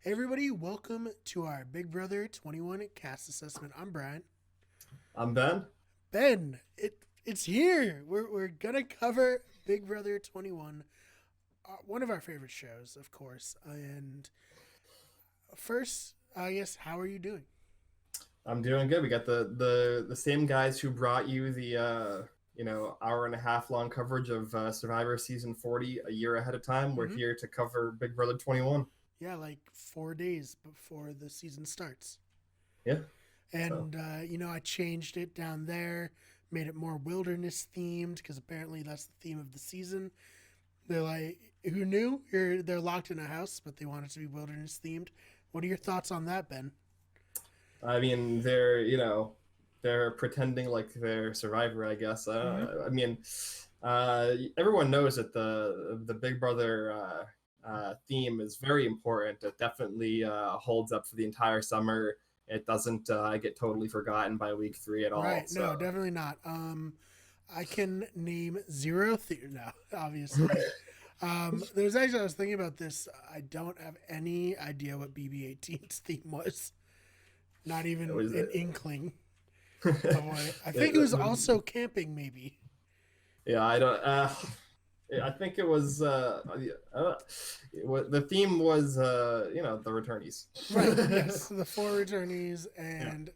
Hey everybody, welcome to our Big Brother 21 cast assessment. I'm Brian. I'm Ben. Ben, it's here. We're gonna cover Big Brother 21, one of our favorite shows, of course. And first, I guess, how are you doing? I'm doing good. We got the same guys who brought you the hour and a half long coverage of Survivor season 40 a year ahead of time. We're Mm-hmm. here to cover Big Brother 21. Yeah, like 4 days before the season starts. Yeah. So And I changed it down there, made it more wilderness themed because apparently that's the theme of the season. They're like, who knew? They're locked in a house, but they want it to be wilderness themed. What are your thoughts on that, Ben? I mean they're pretending like they're Survivor, I guess. Mm-hmm. Everyone knows that the Big Brother theme is very important. It definitely holds up for the entire summer. It doesn't get totally forgotten by week 3 at all. Right? No, So definitely not. I can name zero. No, obviously. There's actually I was thinking about this. I don't have any idea what BB18's theme was. Not it even was an inkling of what I think it was also camping, maybe. Yeah, I don't. I think it was. The theme was, the returnees. Right. Yes. The four returnees Yeah, and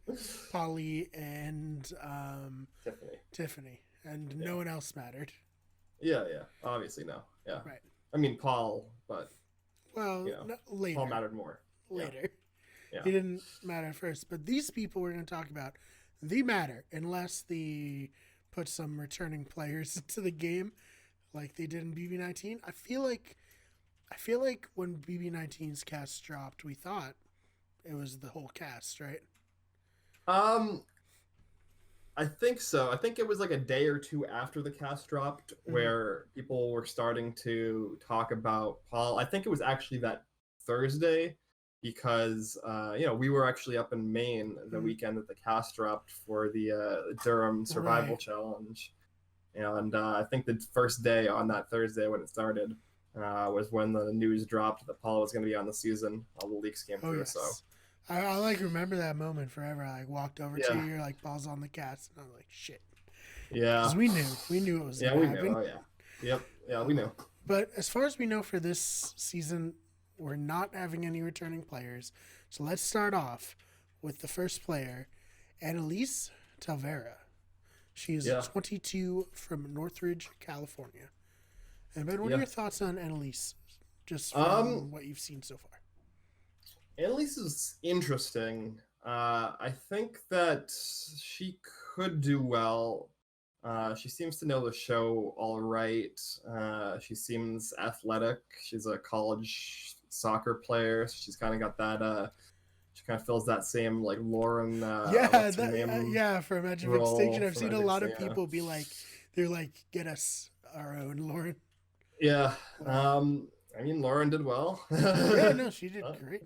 Polly and Tiffany. Tiffany, and Yeah, no one else mattered. yeah. Obviously, no. Yeah, Right. I mean Paul, but Well, no, Paul later. mattered more. Yeah, Later. yeah. He didn't matter first. But these people we're going to talk about, they matter unless they put some returning players into the game, like they did in BB19. I feel like when BB19's cast dropped, we thought it was the whole cast, right? Um, I think so. I think it was like a day or two after the cast dropped Mm-hmm. where people were starting to talk about Paul. I think it was actually that Thursday because we were actually up in Maine the Mm-hmm. weekend that the cast dropped for the Durham Survival Right. Challenge, and I think the first day on that Thursday when it started was when the news dropped that Paul was going to be on the season. All the leaks came Oh through, so yes. I like remember that moment forever. I like walked over to you, yeah, you're like balls on the cast, and I'm like shit, because yeah, we knew it was yeah. gonna We knew. happen. Oh yeah, yep, yeah. We knew. But as far as we know for this season, we're not having any returning players. So let's start off with the first player, Annalise Tavera. She is Yeah. 22 from Northridge, California. And Ben, what are your Yeah. thoughts on Annalise, just Um, from what you've seen so far? Annalise is interesting. I think that she could do well. She seems to know the show all right. She seems athletic. She's a college soccer player. So she's kind of got that. She kind of fills that same like Lauren. Yeah, What's her name? yeah. From Edge of Extinction, Role I've from seen a Edge lot of of people be like, they're like, get us our own Lauren. Yeah. Like, I mean, Lauren did well. yeah, no, she did Uh, great.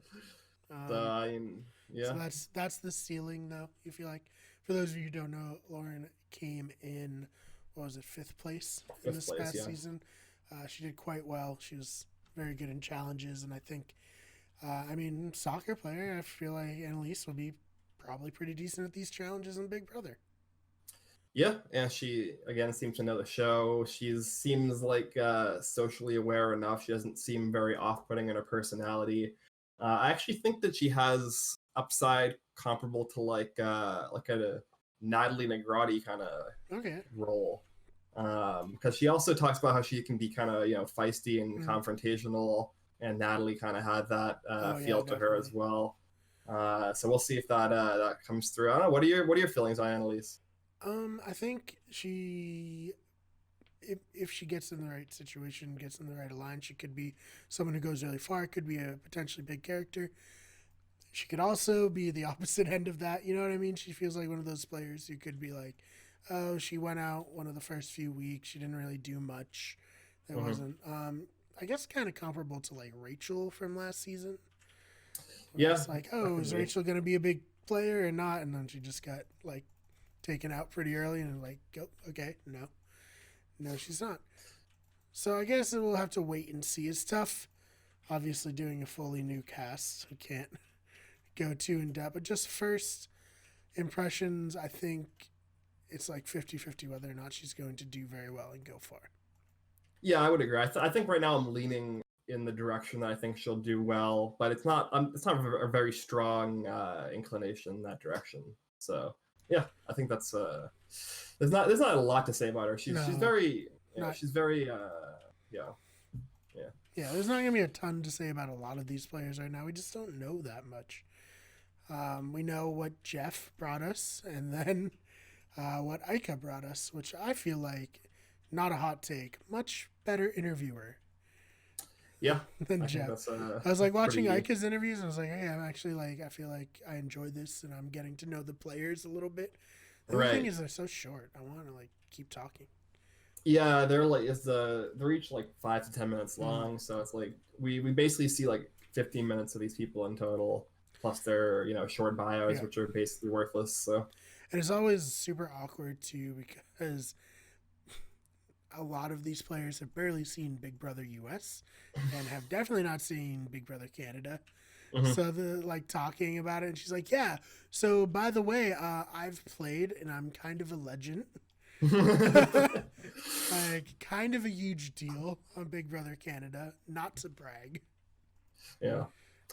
Um, I mean, So yeah, that's the ceiling, though. You feel like, for those of you who don't know, Lauren came in, what was it, fifth place in fifth this place. past Yeah. season. She did quite well. She was very good in challenges, and I think, soccer player. I feel like Annalise will be probably pretty decent at these challenges in Big Brother. Yeah, and she again seems to know the show. She seems like socially aware enough. She doesn't seem very off-putting in her personality. I actually think that she has upside comparable to like a Natalie Negrotti kind of Okay. role. Because she also talks about how she can be kind of feisty and Mm. confrontational, and Natalie kind of had that Oh yeah, feel to her as definitely. well. So we'll see if that comes through. I don't know. What are your feelings on Annalise? I think if she gets in the right situation, gets in the right alliance, she could be someone who goes really far. Could be a potentially big character. She could also be the opposite end of that. You know what I mean? She feels like one of those players who could be like, oh, she went out one of the first few weeks. She didn't really do much. There Mhm. wasn't. I guess kind of comparable to like Rachel from last season. Where Yeah, it's like, oh, that could is be. Rachel going to be a big player or not? And then she just got like taken out pretty early and like, oh, okay, no, no, she's not. So I guess we'll have to wait and see. It's tough. obviously doing a fully new cast. We can't go too in depth, but just first impressions, I think it's like 50-50 whether or not she's going to do very well and go far. Yeah, I would agree. I think right now I'm leaning in the direction that I think she'll do well, but it's not a very strong inclination in that direction. So yeah, I think that's there's not a lot to say about her. She's very she's very yeah. Yeah, there's not gonna be a ton to say about a lot of these players right now. We just don't know that much. We know what Jeff brought us, and then what Ika brought us, which I feel like, not a hot take, much better interviewer. Yeah, than Jeff. I was like watching Ika's interviews, and I was like, hey, I'm actually like, I feel like I enjoy this, and I'm getting to know the players a little bit. The thing is, they're so short. I want to like keep talking. Yeah, they're like they're each like 5 to 10 minutes long, so it's like we basically see like 15 minutes of these people in total, plus their short bios, which are basically worthless. So, and it's always super awkward too because a lot of these players have barely seen Big Brother US and have definitely not seen Big Brother Canada. Mm-hmm. So the like talking about it, and she's like, "Yeah, so by the way, I've played, and I'm kind of a legend." Like kind of a huge deal on Big Brother Canada, not to brag. Yeah,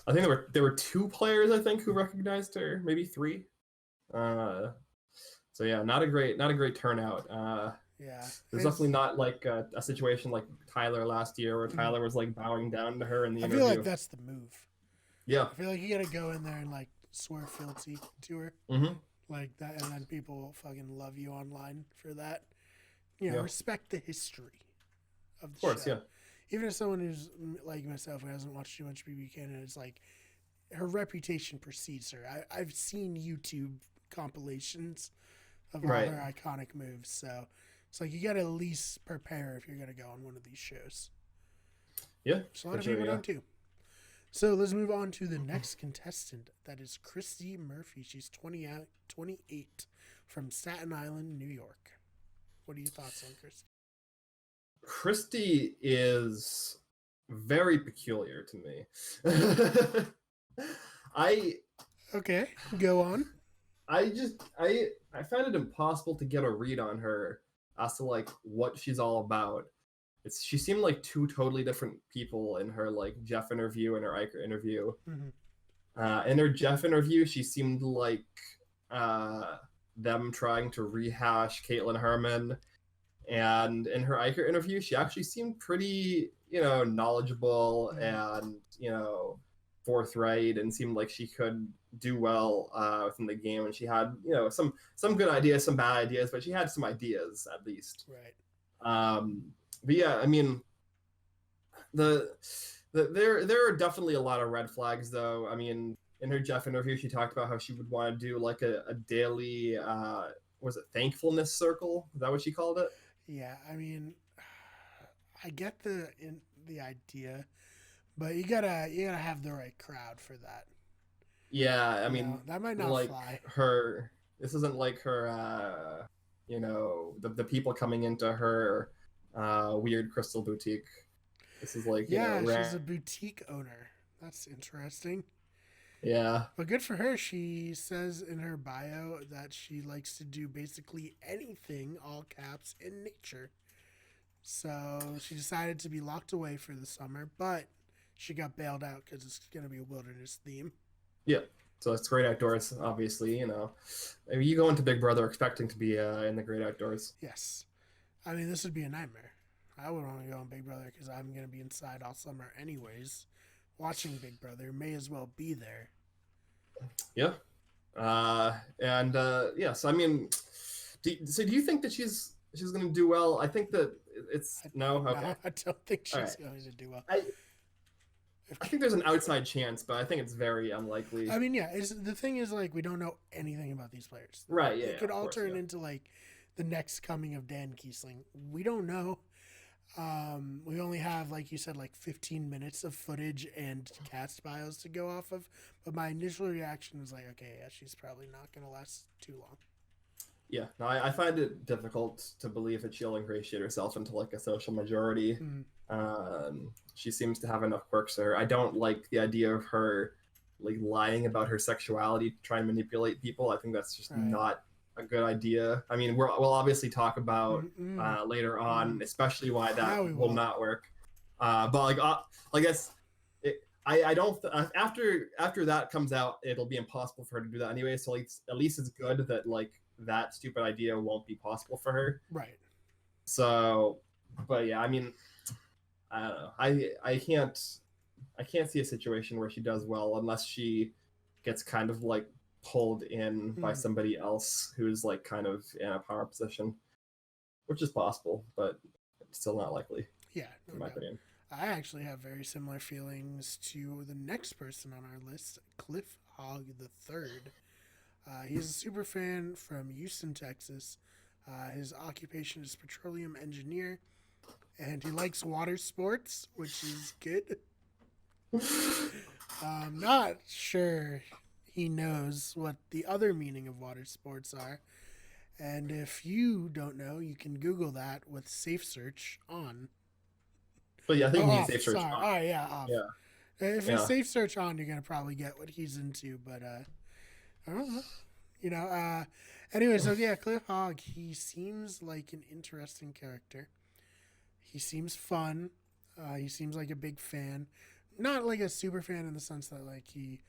I think there were 2 players I think who recognized her, maybe 3. So yeah, not a great turnout. Yeah, there's definitely not like a situation like Tyler last year where Tyler was like bowing down to her in the interview. I feel like that's the move. Yeah, I feel like you gotta go in there and like swear fealty to her. Mm-hmm. Like that, and then people will fucking love you online for that. Respect the history of the show. Yeah. Even as someone who's like myself who hasn't watched too much BB Canada, it's like her reputation precedes her. I've seen YouTube compilations of all her iconic moves, so it's like you gotta at least prepare if you're gonna go on one of these shows. Yeah, so a lot of people don't too. So let's move on to the next contestant. That is Christy Murphy. She's 28 from Staten Island, New York. What are your thoughts on Christy? Christy is very peculiar to me. Okay, go on. I find it impossible to get a read on her as to like what she's all about. She seemed like 2 totally different people in her like Jeff interview and her Iker interview. Mm-hmm. In her Jeff interview, she seemed like them trying to rehash Caitlin Herman, and in her Iker interview, she actually seemed pretty knowledgeable and forthright, and seemed like she could do well within the game. And she had some good ideas, some bad ideas, but she had some ideas at least. Right. But yeah, I mean, there are definitely a lot of red flags, though. I mean, in her Jeff interview, she talked about how she would want to do like a daily, was it thankfulness circle? Is that what she called it? Yeah, I mean, I get the idea, but you gotta have the right crowd for that. Yeah, I mean, that might not like fly. This isn't like her, the people coming into her weird crystal boutique. This is like she's a boutique owner. That's interesting. Yeah, but good for her. She says in her bio that she likes to do basically anything, all caps, in nature. So she decided to be locked away for the summer, but she got bailed out because it's going to be a wilderness theme. Yeah. So it's great outdoors, obviously. You go into Big Brother expecting to be in the great outdoors. Yes. I mean, this would be a nightmare. I would want to go on Big Brother because I'm going to be inside all summer anyways. Watching Big Brother, may as well be there. Yeah. So I mean, do you think that she's going to do well? I think that it's no. Okay. No, I don't think she's going to do well. I think there's an outside chance, but I think it's very unlikely. I mean, yeah. The thing is, like, we don't know anything about these players. Right. Yeah. It could all turn into like the next coming of Dan Kiesling. We don't know. We only have, like you said, like 15 minutes of footage and cast bios to go off of. But my initial reaction was like, okay, yeah, she's probably not going to last too long. Yeah, no, I find it difficult to believe that she'll ingratiate herself into like a social majority. She seems to have enough quirks to her. I don't like the idea of her like lying about her sexuality to try and manipulate people. I think that's just not a good idea. I mean, we'll obviously talk about later on, especially why that will not work. But like, I guess I don't after that comes out, it'll be impossible for her to do that anyway. So like, at least it's good that like that stupid idea won't be possible for her. Right. So, but yeah, I mean, I don't know. I can't see a situation where she does well unless she gets kind of like pulled in by somebody else who's like kind of in a power position, which is possible, but still not likely. Yeah, in my opinion. I actually have very similar feelings to the next person on our list, Cliff Hogg the Third. He's a super fan from Houston, Texas. His occupation is petroleum engineer, and he likes water sports, which is good. I'm not sure he knows what the other meaning of water sports are. And if you don't know, you can Google that with Safe Search on. But yeah, I think you need Safe Search on. Oh, yeah, off. Yeah. If it's Safe Search on, you're going to probably get what he's into. But, I don't know. You know, anyway, so yeah, Cliff Hogg, he seems like an interesting character. He seems fun. He seems like a big fan. Not like a super fan in the sense that like he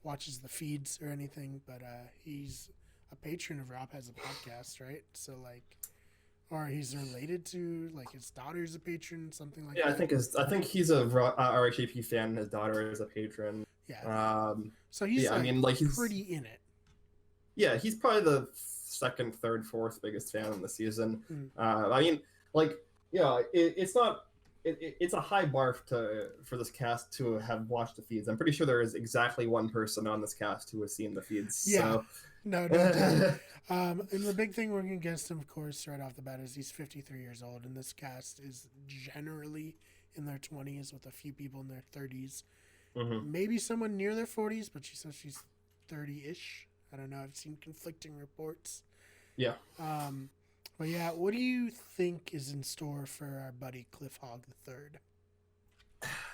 watches the feeds or anything, but he's a patron of Rob Has a Podcast, right? So like, or he's related to like his daughter's a patron, something like that. Yeah, I think he's a RHAP fan. His daughter is a patron. Yeah. So he's I mean, like he's pretty in it. Yeah, he's probably the second, third, fourth biggest fan in the season. I mean, like, yeah, it's not. It's a high bar for this cast to have watched the feeds. I'm pretty sure there is exactly one person on this cast who has seen the feeds. Yeah. So. No. And the big thing we're against him, of course, right off the bat, is he's 53 years old, and this cast is generally in their 20s with a few people in their 30s. Maybe someone near their 40s, but she says she's 30-ish. I don't know. I've seen conflicting reports. Yeah. But yeah, what do you think is in store for our buddy Cliff Hogg the Third?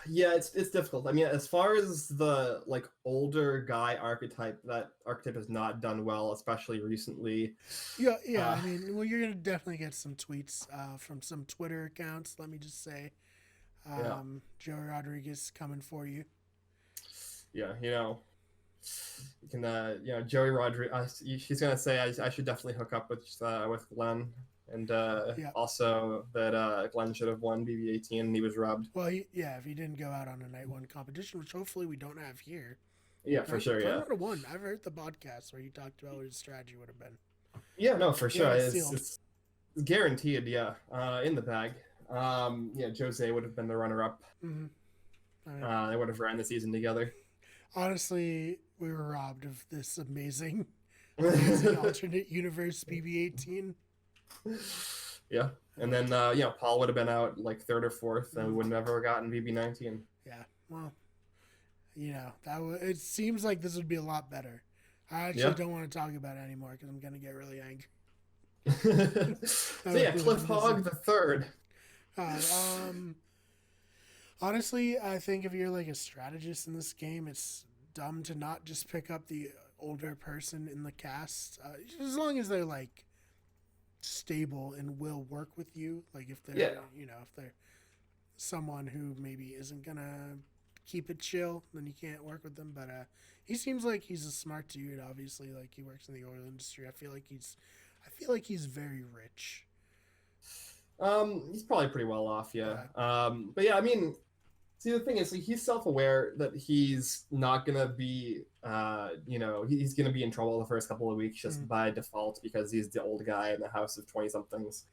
Yeah, it's difficult. I mean, as far as the like older guy archetype, that archetype has not done well, especially recently. Yeah. I mean, well, you're gonna definitely get some tweets from some Twitter accounts. Let me just say, Joe Rodriguez coming for you. Yeah, you can, Joey Rodriguez. She's gonna say I should definitely hook up with Glenn, and also that Glenn should have won BB18 and he was robbed. Well, if he didn't go out on a night one competition, which hopefully we don't have here. Yeah, for sure. Glenn would have won. I've heard the podcast where he talked about what his strategy would have been. Yeah, no, for sure. It's guaranteed. Yeah, in the bag. Jose would have been the runner-up. They would have ran the season together. Honestly, we were robbed of this amazing alternate universe BB18. Yeah, and then Paul would have been out like third or fourth, and we would never have gotten BB19. Yeah, well, it seems like this would be a lot better. I actually don't want to talk about it anymore because I'm gonna get really angry. Cliff Hogg the Third. Honestly, I think if you're like a strategist in this game, it's dumb to not just pick up the older person in the cast, as long as they're like stable and will work with you. Like if they're if they're someone who maybe isn't gonna keep it chill, then you can't work with them. But he seems like he's a smart dude. Obviously, like he works in the oil industry. I feel like he's very rich. He's probably pretty well off, yeah. But yeah, I mean, see, the thing is, like, he's self-aware that he's not gonna be, he's gonna be in trouble the first couple of weeks just by default because he's the old guy in the house of 20-somethings.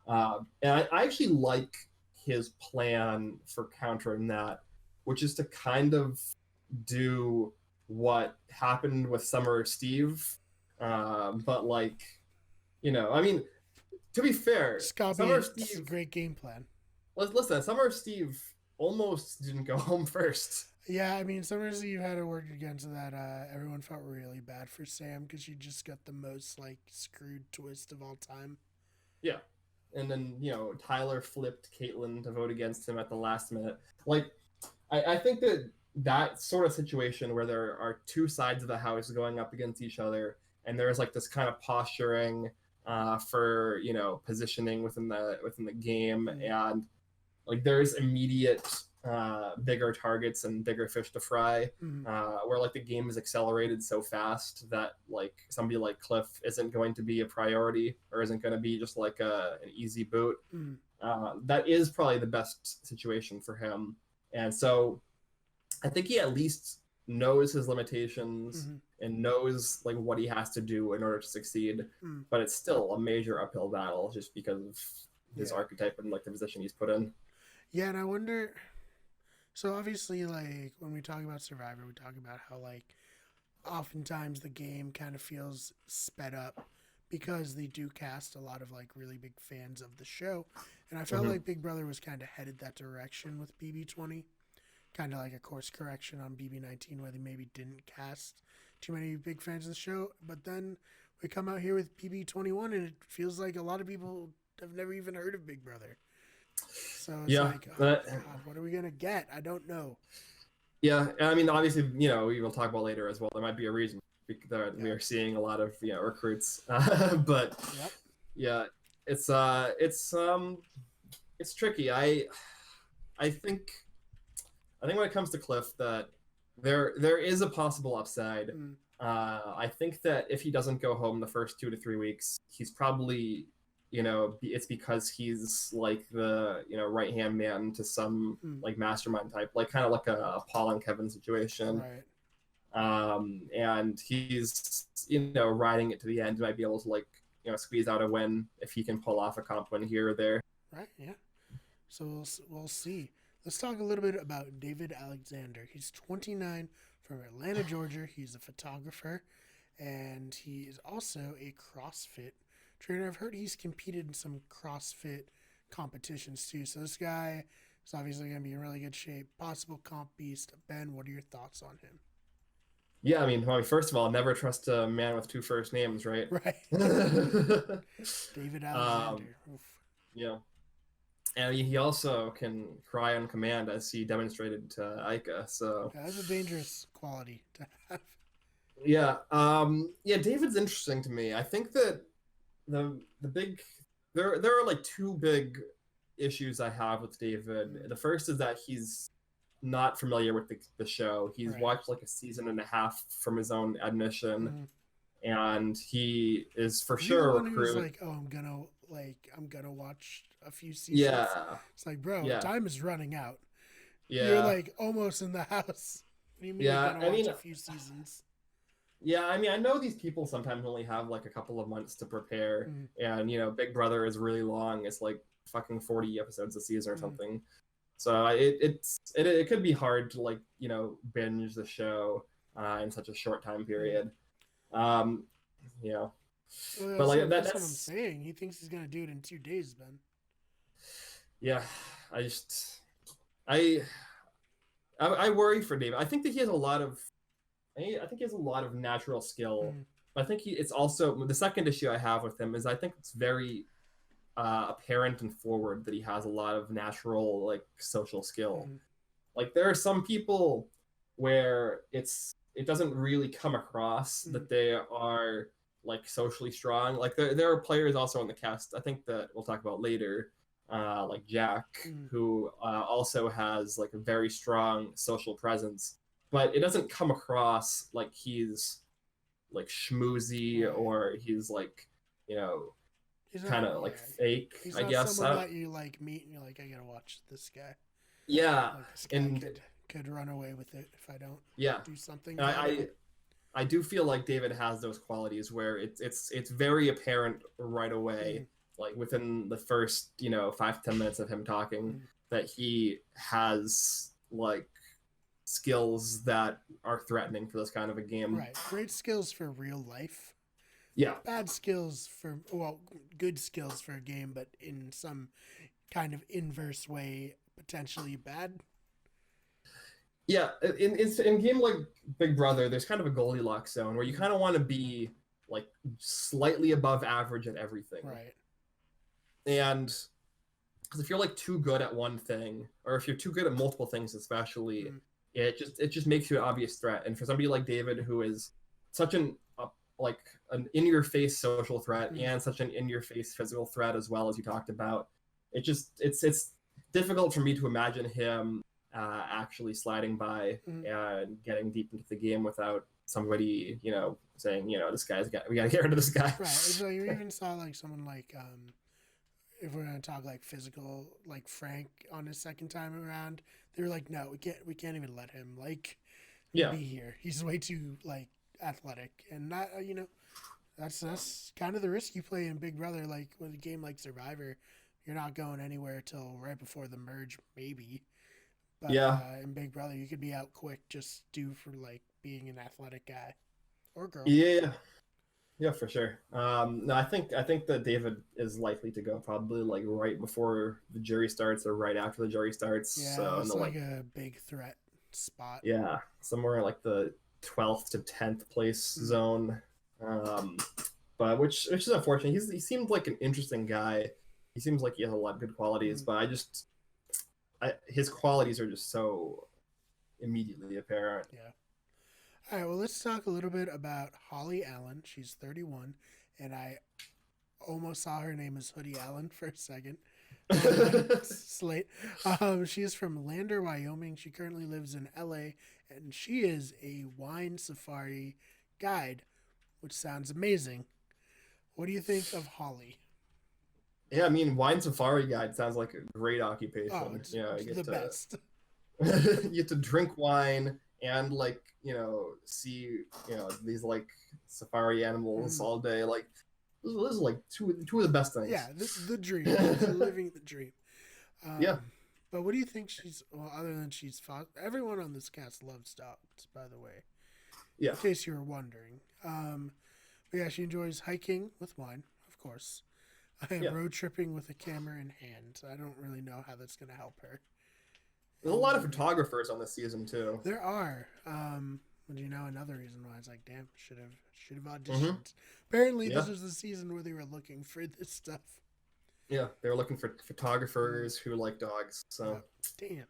And I actually like his plan for countering that, which is to kind of do what happened with Summer Steve, but like, I mean, to be fair, Summer Steve's a great game plan. Listen, Summer Steve almost didn't go home first. Yeah, I mean, sometimes you had to work against that. Everyone felt really bad for Sam because she just got the most like screwed twist of all time. Yeah. And then, Tyler flipped Caitlyn to vote against him at the last minute. Like, I think that sort of situation where there are two sides of the house going up against each other, and there's like this kind of posturing for positioning within the game, and like there's immediate bigger targets and bigger fish to fry, where like the game is accelerated so fast that like somebody like Cliff isn't going to be a priority or isn't going to be just like an easy boot. That is probably the best situation for him, and so I think he at least knows his limitations and knows like what he has to do in order to succeed. But it's still a major uphill battle just because of his archetype and like the position he's put in. Yeah, and I wonder. So obviously, like when we talk about Survivor, we talk about how like oftentimes the game kind of feels sped up because they do cast a lot of like really big fans of the show, and I felt like Big Brother was kind of headed that direction with BB20, kind of like a course correction on BB19 where they maybe didn't cast too many big fans of the show, but then we come out here with BB21 and it feels like a lot of people have never even heard of Big Brother. So it's like, oh, God, what are we going to get? I don't know. Yeah, I mean, obviously, we will talk about later as well. There might be a reason that we are seeing a lot of recruits, but yeah, it's tricky. I think when it comes to Cliff that there is a possible upside. I think that if he doesn't go home the first 2 to 3 weeks, he's probably it's because he's like the right hand man to some like mastermind type, like kind of like a Paul and Kevin situation, right? And he's riding it to the end. He might be able to like squeeze out a win if he can pull off a comp win here or there. Right. Yeah. So we'll see. Let's talk a little bit about David Alexander. He's 29 from Atlanta, Georgia. He's a photographer, and he is also a CrossFit trainer. I've heard he's competed in some CrossFit competitions too. So this guy is obviously going to be in really good shape. Possible comp beast. Ben, what are your thoughts on him? Yeah, I mean, first of all, never trust a man with two first names, right? Right. David Alexander. Yeah. And he also can cry on command, as he demonstrated to Ica. So that's a dangerous quality to have. Yeah. David's interesting to me. I think that the big there are like two big issues I have with David. The first is that he's not familiar with the show. He's watched like a season and a half from his own admission, and he is for sure a recruit. Who's like, oh, I'm gonna watch a few seasons. Yeah, it's like, bro, time is running out. Yeah, you're like almost in the house. What do you mean? Yeah, you're gonna watch a few seasons. Yeah, I mean, I know these people sometimes only have like a couple of months to prepare, and Big Brother is really long. It's like fucking 40 episodes a season or something. So it could be hard to like binge the show in such a short time period. Well, but like that's what I'm saying. He thinks he's gonna do it in 2 days, Ben. Yeah, I worry for David. I think that he has a lot of natural skill. But I think it's also the second issue I have with him is I think it's very apparent and forward that he has a lot of natural like social skill. Like there are some people where it doesn't really come across that they are like socially strong. Like there are players also on the cast, I think that we'll talk about later, like Jack, who also has like a very strong social presence, but it doesn't come across like he's like schmoozy or he's like kind of like fake. He's I not guess someone that you like meet and you're like, I gotta watch this guy. Yeah, like, this guy could run away with it if I don't do something. I do feel like David has those qualities where it's very apparent right away, like within the first 5 to 10 minutes of him talking, that he has like skills that are threatening for this kind of a game. Right, great skills for real life. Yeah, bad skills good skills for a game, but in some kind of inverse way potentially bad. Yeah, in game like Big Brother, there's kind of a Goldilocks zone where you kind of want to be like slightly above average at everything. Right. And because if you're like too good at one thing, or if you're too good at multiple things, especially, it just makes you an obvious threat. And for somebody like David, who is such like an in-your-face social threat and such an in-your-face physical threat as well, as you talked about, it's difficult for me to imagine him actually sliding by and getting deep into the game without somebody, saying, we gotta get rid of this guy. Right. So you even saw like someone like if we're gonna talk like physical, like Frank on his second time around, they were like, no, we can't even let him like be here. He's way too like athletic, and not that's kind of the risk you play in Big Brother. Like with a game like Survivor, you're not going anywhere till right before the merge, maybe. But in Big Brother, you could be out quick just due for like being an athletic guy or girl. Yeah, for sure. No, I think that David is likely to go probably like right before the jury starts or right after the jury starts. Yeah, So it's like a big threat spot. Yeah, somewhere like the 12th to 10th place zone. But which is unfortunate. He seemed like an interesting guy. He seems like he has a lot of good qualities, but his qualities are just so immediately apparent. Yeah. All right, well, let's talk a little bit about Holly Allen. She's 31, and I almost saw her name as Hoodie Allen for a second. Slate. She is from Lander, Wyoming. She currently lives in LA, and she is a wine safari guide, which sounds amazing. What do you think of Holly? Yeah, I mean, wine safari guide sounds like a great occupation. Oh, it's the best. You get to drink wine and see these like safari animals all day. Like this is like two of the best things. Yeah, this is the dream. Living the dream. But what do you think other than she's everyone on this cast loves dogs, by the way. Yeah. In case you were wondering. But yeah, she enjoys hiking with wine, of course. Road tripping with a camera in hand. I don't really know how that's going to help her. There's a lot of photographers on this season too. There are. But another reason why it's like, damn, should have auditioned. Apparently, this was the season where they were looking for this stuff. Yeah, they were looking for photographers who like dogs. So damn.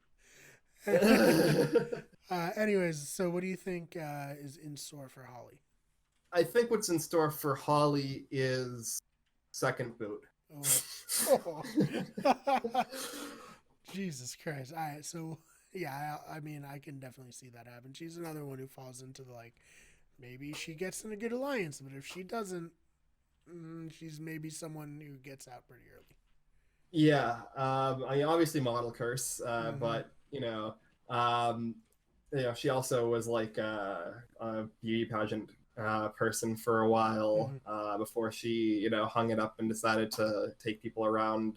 Anyways, so what do you think is in store for Holly? I think what's in store for Holly is second boot. Oh. Jesus Christ. All right, so yeah, I mean, I can definitely see that happen. She's another one who falls into the maybe she gets in a good alliance, but if she doesn't, she's maybe someone who gets out pretty early. Yeah, I mean, obviously model curse, but she also was like a beauty pageant person for a while before she hung it up and decided to take people around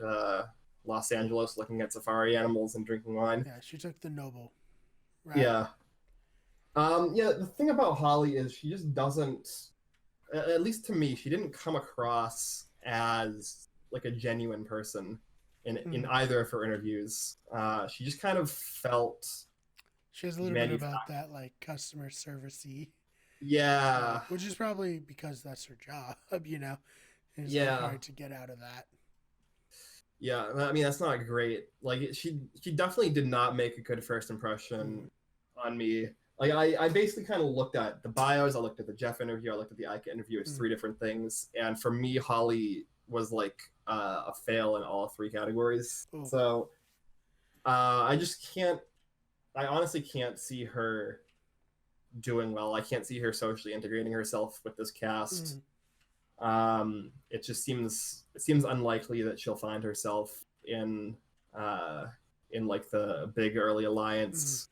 Los Angeles looking at safari animals and drinking wine. Yeah, she took the noble. Right? Yeah. The thing about Holly is she just doesn't, at least to me, she didn't come across as like a genuine person in either of her interviews. She just kind of felt. She has a little bit about that like customer service-y. Yeah. Which is probably because that's her job, It's hard to get out of that. Yeah, I mean, that's not great. Like, she definitely did not make a good first impression on me. Like, I basically kind of looked at the bios, I looked at the Jeff interview, I looked at the Ika interview. It's three different things. And for me, Holly was like a fail in all three categories. Ooh. So I honestly can't see her doing well. I can't see her socially integrating herself with this cast. It just seems unlikely that she'll find herself in like the big early alliance.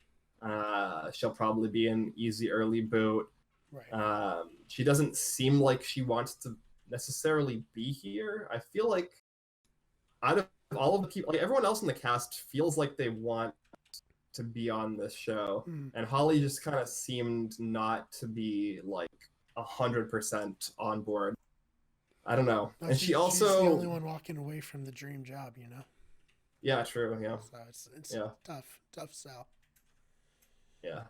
She'll probably be an easy early boot. Right. She doesn't seem like she wants to necessarily be here. I feel like out of all of the people, like everyone else in the cast feels like they want to be on this show, and Holly just kind of seemed not to be like 100% on board. I don't know. And she's the only one walking away from the dream job, Yeah, true. Yeah, So it's yeah, tough sell. yeah.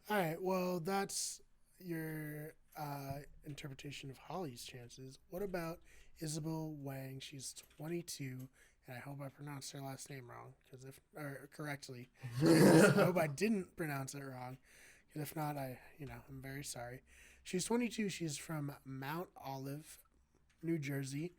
All right, well that's your interpretation of Holly's chances. What about Isabel Wang? She's 22, and I hope I pronounced her last name wrong, because if or correctly, because I hope I didn't pronounce it wrong. Because if not, I'm very sorry. She's 22. She's from Mount Olive, New Jersey,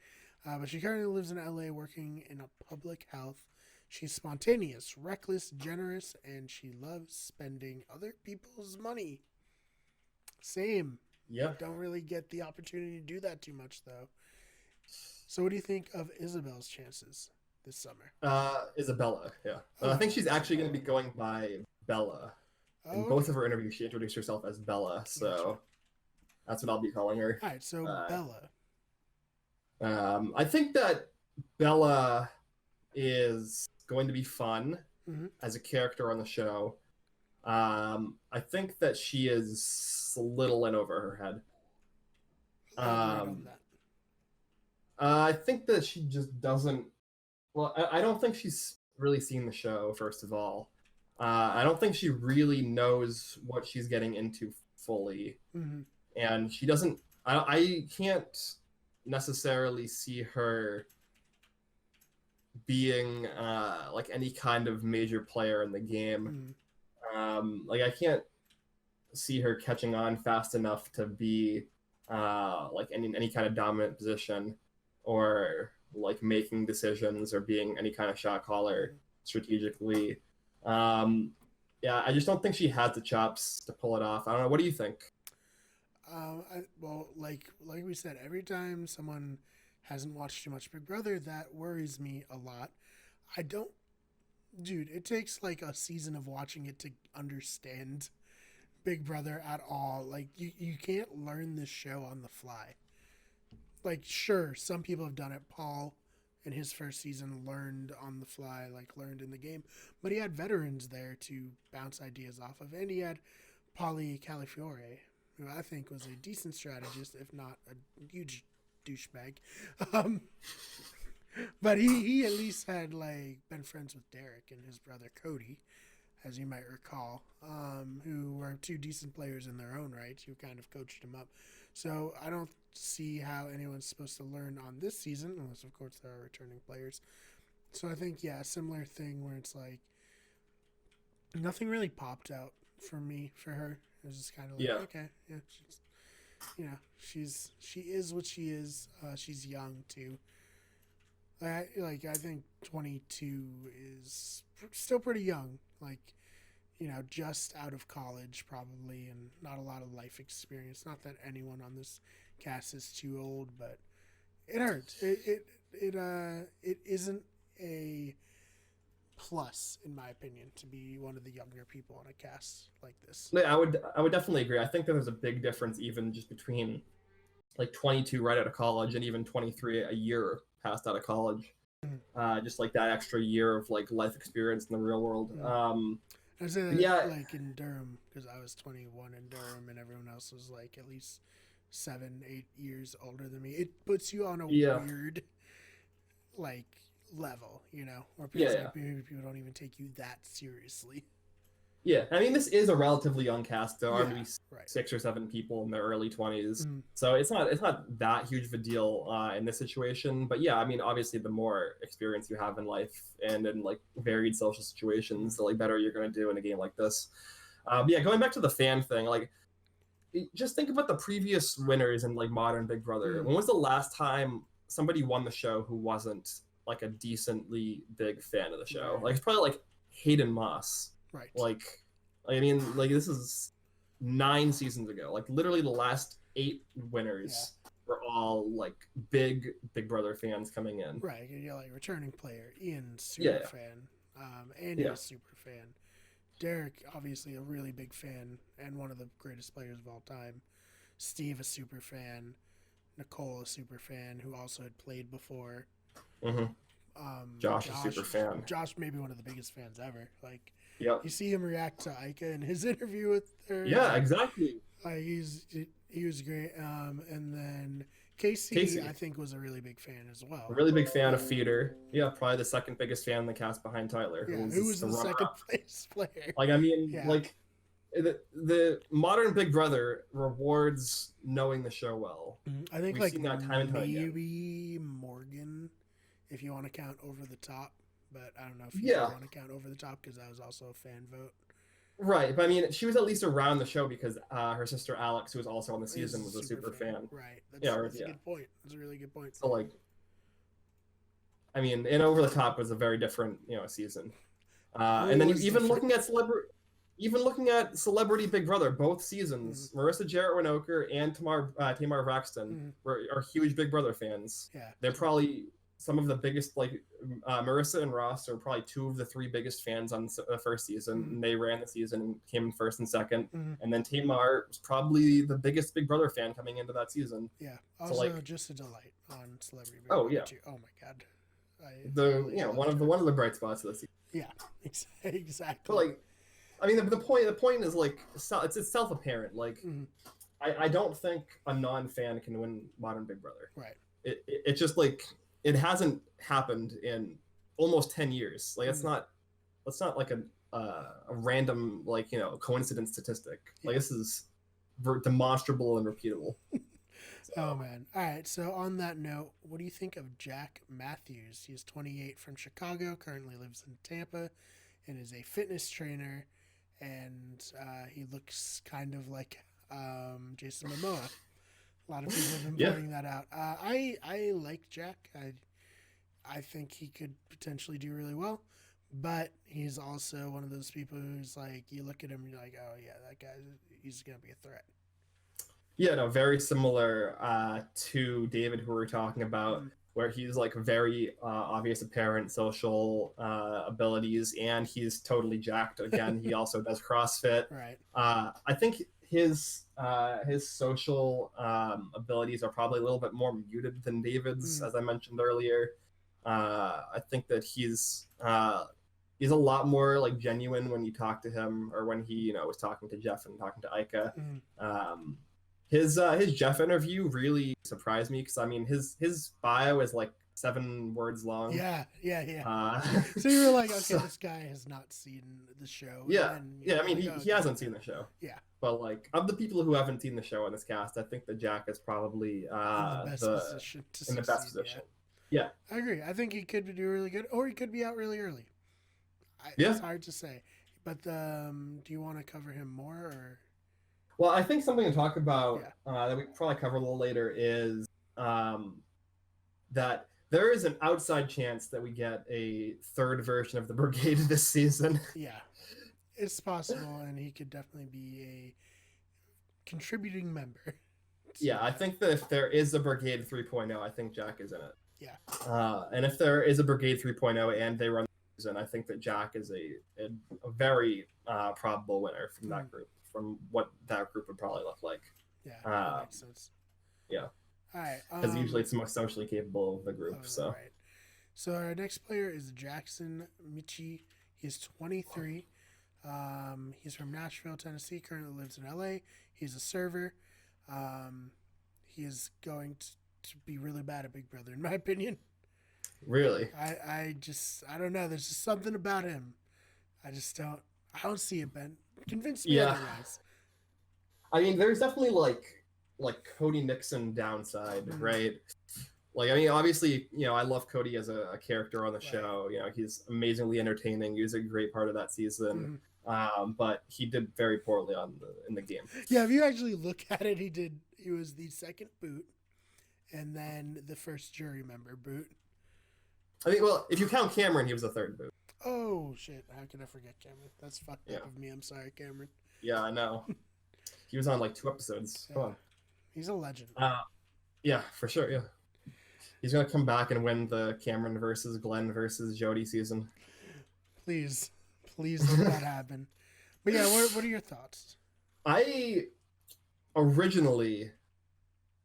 but she currently lives in LA working in a public health. She's spontaneous, reckless, generous, and she loves spending other people's money. Same. Yeah. Don't really get the opportunity to do that too much, though. So, what do you think of Isabel's chances this summer? Isabella. Yeah. I Oh, think she's actually going to be Isabella. going by Bella. In Oh, both okay. of her interviews, she introduced herself as Bella, Gotcha. so that's what I'll be calling her. All right, so Uh, Bella. I think that Bella is going to be fun Mm-hmm. as a character on the show. I think that she is a little in over her head. Elaborate on Um, that. I think that she just doesn't. Well, I don't think she's really seen the show, first of all. I don't think she really knows what she's getting into fully. Mm-hmm. And she doesn't. I can't necessarily see her being like any kind of major player in the game. Mm-hmm. Like I can't see her catching on fast enough to be like any kind of dominant position or like making decisions or being any kind of shot caller strategically. Um, yeah, I just don't think she has the chops to pull it off. I don't know. What do you think? Well, like we said, every time someone hasn't watched too much Big Brother, that worries me a lot. I don't, dude. It takes like a season of watching it to understand Big Brother at all. Like you can't learn this show on the fly. Like sure, some people have done it. Paul in his first season learned on the fly, like learned in the game, but he had veterans there to bounce ideas off of, and he had Polly Calafiore, who I think was a decent strategist, if not a huge douchebag. Um, but he at least had like been friends with Derek and his brother Cody, as you might recall, who were two decent players in their own right, who kind of coached him up. So I don't see how anyone's supposed to learn on this season, unless of course there are returning players. So I think a similar thing where it's like nothing really popped out for me for her. It was just kind of like Yeah, okay, yeah, she is what she is. She's young too. I think 22 is still pretty young. Like just out of college probably, and not a lot of life experience. Not that anyone on this cast is too old, but it hurts. It isn't a plus in my opinion to be one of the younger people on a cast like this. yeah, I would definitely agree. I think that there's a big difference even just between like 22 right out of college and even 23 a year past out of college. Mm. Just like that extra year of like life experience in the real world. Mm. I say But that yeah, like in Durham because I was 21 in Durham and everyone else was like at least 7, 8 years older than me. It puts you on a yeah, weird like level, where yeah, people yeah. like maybe people don't even take you that seriously. Yeah, I mean, this is a relatively young cast. There are Yeah, maybe right. 6 or 7 people in their early 20s, Mm, so it's not that huge of a deal in this situation. But yeah, I mean, obviously, the more experience you have in life and in like varied social situations, mm, the like better you're going to do in a game like this. Yeah, going back to the fan thing, like just think about the previous winners in like modern Big Brother. mm, When was the last time somebody won the show who wasn't like a decently big fan of the show? right, Like it's probably like Hayden Moss. right. Like I mean, like this is 9 seasons ago. Like literally the last 8 winners Yeah, were all like Big Brother fans coming in. right. You're like returning player. Ian, super Yeah, fan. Andy yeah, is super fan. Derek, obviously a really big fan and one of the greatest players of all time. Steve, a super fan. Nicole, a super fan who also had played before. yeah. Mm-hmm. Josh is Josh, super fan. Josh, maybe one of the biggest fans ever. Like, Yep. you see him react to Ika in his interview with her. Yeah, exactly. Like he was great. And then Casey, I think, was a really big fan as well. A really big fan of Feeder. Yeah, probably the second biggest fan in the cast behind Tyler. Yeah, who was the second place player? Like, I mean, like, the modern Big Brother rewards knowing the show well. I think, like, maybe Morgan, if you want to count Over the Top. But I don't know if you want to count Over the Top because that was also a fan vote. Right, but I mean, she was at least around the show because her sister Alex, who was also on the season, was a super fan. Right. That's a good point. That's a really good point. So, like, I mean, and Over the Top was a very different, season. And then even looking at Celebrity Big Brother, both seasons, Marissa Jarrett Winokur and Tamar Braxton are huge Big Brother fans. Yeah, they're probably some of the biggest. Like Marissa and Ross are probably two of the three biggest fans on the first season. And they ran the season and came in first and second. And then Tamar was probably the biggest Big Brother fan coming into that season. Yeah, also just a delight on Celebrity Big Brother. Oh my god. One of the bright spots of the season. Yeah, exactly. But like, I mean, the point is like it's self-apparent. Like, I don't think a non-fan can win Modern Big Brother. Right. It's just like it hasn't happened in almost 10 years. Like it's not like a random coincidence statistic. Like this is demonstrable and repeatable. Oh man! All right. So on that note, what do you think of Jack Matthews? He's 28 from Chicago, currently lives in Tampa, and is a fitness trainer. And he looks kind of like Jason Momoa. A lot of people have been pointing that out. I like Jack. I think he could potentially do really well, but he's also one of those people who's like, you look at him and you're like, oh yeah, that guy, he's gonna be a threat. Yeah, no, very similar to David, who we were talking about. Where he's like very obvious apparent social abilities, and he's totally jacked. Again, he also does CrossFit. Right. I think his social abilities are probably a little bit more muted than David's, as I mentioned earlier. I think that he's a lot more like genuine when you talk to him, or when he was talking to Jeff and talking to Ika. His Jeff interview really surprised me because I mean his bio is like 7 words long. Yeah. So you were like, okay, this guy has not seen the show. Yeah, I mean he hasn't seen the show. Yeah. But like of the people who haven't seen the show in this cast, I think that Jack is probably in the best position. Yeah. I agree. I think he could do really good, or he could be out really early. It's hard to say. But do you want to cover him more or? Well, I think something to talk about that we can probably cover a little later is that there is an outside chance that we get a third version of the Brigade this season. Yeah, it's possible, and he could definitely be a contributing member. Yeah, I think that if there is a Brigade 3.0, I think Jack is in it. Yeah. And if there is a Brigade 3.0 and they run the season, I think that Jack is a very probable winner from that group. From what that group would probably look like. Yeah, that makes sense. Yeah. All right. Because usually it's the most socially capable of the group. So. Right. So our next player is Jackson Moochie. He's 23. He's from Nashville, Tennessee. Currently lives in LA. He's a server. He is going to be really bad at Big Brother, in my opinion. Really? I don't know. There's just something about him. I don't see it, Ben. Convince me otherwise. I mean, there's definitely like Cody Nixon downside, right? Like, I mean, obviously, I love Cody as a character on the show. He's amazingly entertaining. He was a great part of that season. But he did very poorly in the game. Yeah, if you actually look at it, he was the second boot, and then the first jury member boot. I mean, well, if you count Cameron, he was the third boot. Oh, shit. How could I forget Cameron? That's fucked up of me. I'm sorry, Cameron. Yeah, I know. He was on like 2 episodes. Come on. He's a legend. Yeah, for sure, yeah. He's going to come back and win the Cameron versus Glenn versus Jody season. Please let that happen. But yeah, what are your thoughts? I originally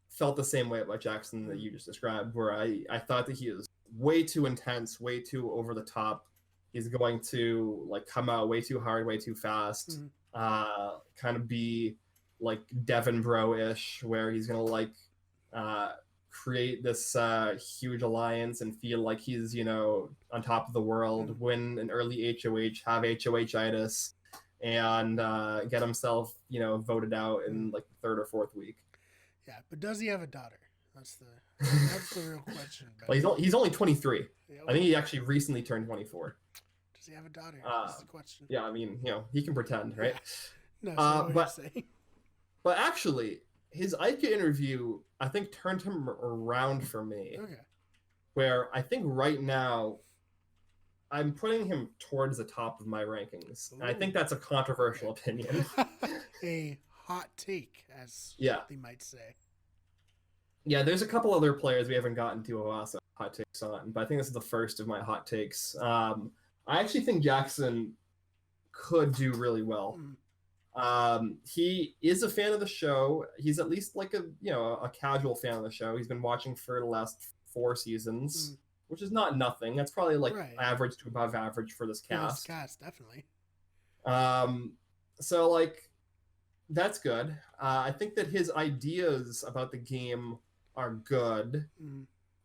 felt the same way about Jackson that you just described, where I thought that he is way too intense, way too over the top. He's going to like come out way too hard, way too fast. Kind of be like Devin Bro-ish, where he's gonna like create this huge alliance and feel like he's, on top of the world, win an early HOH, have HOH-itis, and get himself, voted out in like the third or fourth week. Yeah, but does he have a daughter? That's the real question. Well, he's only 23. Yeah, I think he actually recently turned 24. Does he have a daughter? That's the question. Yeah, I mean, he can pretend, right? Yeah. No, but actually, his Ica interview, I think, turned him around for me. Okay. Where I think right now, I'm putting him towards the top of my rankings. And I think that's a controversial opinion. A hot take, as they might say. Yeah, there's a couple other players we haven't gotten to also hot takes on, but I think this is the first of my hot takes. I actually think Jackson could do really well. He is a fan of the show. He's at least like a casual fan of the show. He's been watching for the last 4 seasons, which is not nothing. That's probably like average to above average for this cast. For this cast, definitely. So like, that's good. I think that his ideas about the game are good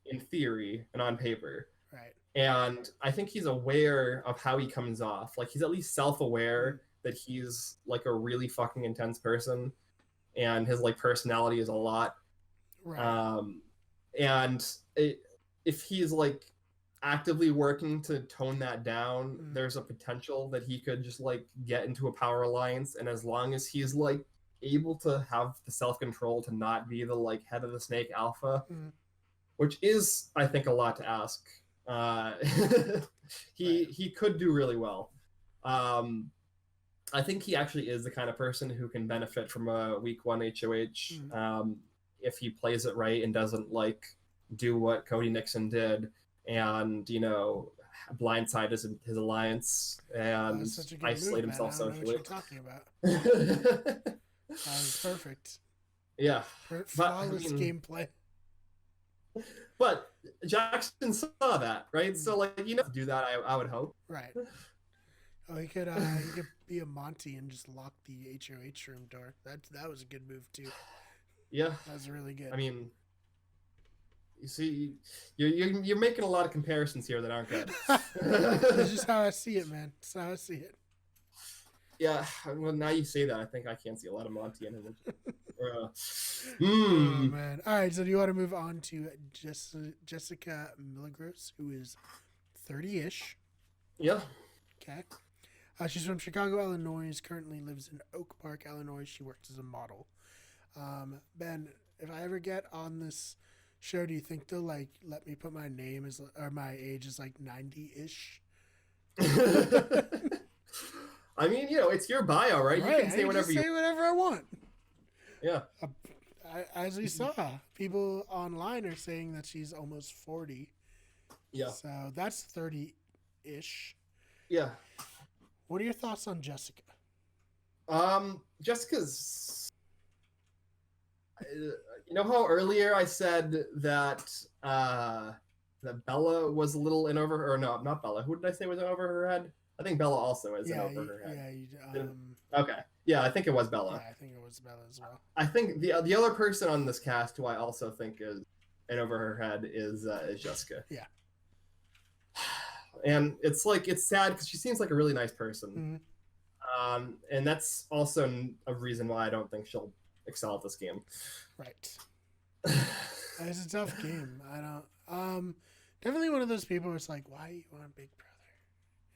in theory and on paper. Right. And I think he's aware of how he comes off. Like, he's at least self-aware that he's like a really fucking intense person, and his like personality is a lot. Right. If he's like actively working to tone that down, there's a potential that he could just like get into a power alliance. And as long as he's like able to have the self-control to not be the like head of the snake alpha, which is, I think, a lot to ask, he could do really well. I think he actually is the kind of person who can benefit from a week 1 HOH if he plays it right and doesn't like do what Cody Nixon did and blindside his alliance and isolate himself socially. What you're talking about. That was perfect. Yeah. Flawless gameplay. But Jackson saw that, right? So like, to do that, I would hope. Right. Oh, he could be a Monty and just lock the HOH room door. That was a good move too. Yeah. That was really good. I mean, you see, you're making a lot of comparisons here that aren't good. That's just how I see it, man. That's how I see it. Yeah, well, now you say that, I think I can't see a lot of Monty in him. Oh, man. All right, so do you want to move on to Jessica Milagros, who is 30-ish? Yeah. Okay. She's from Chicago, Illinois, currently lives in Oak Park, Illinois. She works as a model. Ben, if I ever get on this show, do you think they'll like let me put my name as or my age as like 90-ish? I mean, it's your bio, right? You can say whatever you whatever I want. Yeah. As we saw, people online are saying that she's almost 40. Yeah. So that's 30-ish. Yeah. What are your thoughts on Jessica? Jessica's... You know how earlier I said that that Bella was a little in over her... Or no, not Bella. Who did I say was in over her head? I think Bella also is in over her head. Yeah, okay. Yeah, I think it was Bella. Yeah, I think it was Bella as well. I think the other person on this cast who I also think is in over her head is Jessica. Yeah. And it's like, it's sad because she seems like a really nice person. And that's also a reason why I don't think she'll excel at this game. Right. It's a tough game. I don't... definitely one of those people who's like, why you want Big Brother?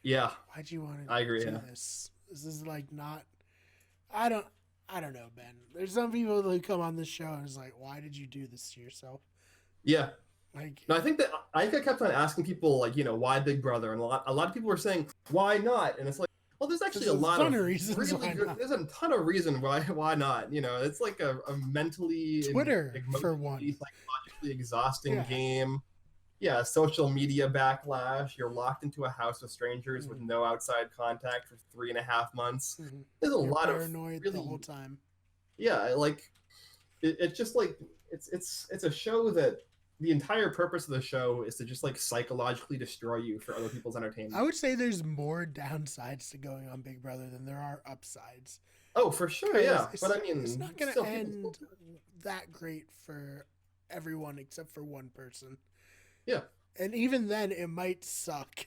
Yeah. Why'd you want to do this? This is like not... I don't know, Ben. There's some people that come on this show and it's like, why did you do this to yourself? Yeah. Like, no, I think I kept on asking people, like, why Big Brother? And a lot of people were saying, why not? And it's like, well, there's actually a lot of reasons. Really good, there's a ton of reasons why not. It's like a mentally Twitter for one, psychologically exhausting game. Yeah, social media backlash. You're locked into a house of strangers with no outside contact for 3.5 months. There's a lot of paranoid the whole time. Yeah, like it's just like it's a show that the entire purpose of the show is to just like psychologically destroy you for other people's entertainment. I would say there's more downsides to going on Big Brother than there are upsides. Oh, for sure, yeah. But I mean, it's not going to end that great for everyone except for one person. Yeah. And even then, it might suck.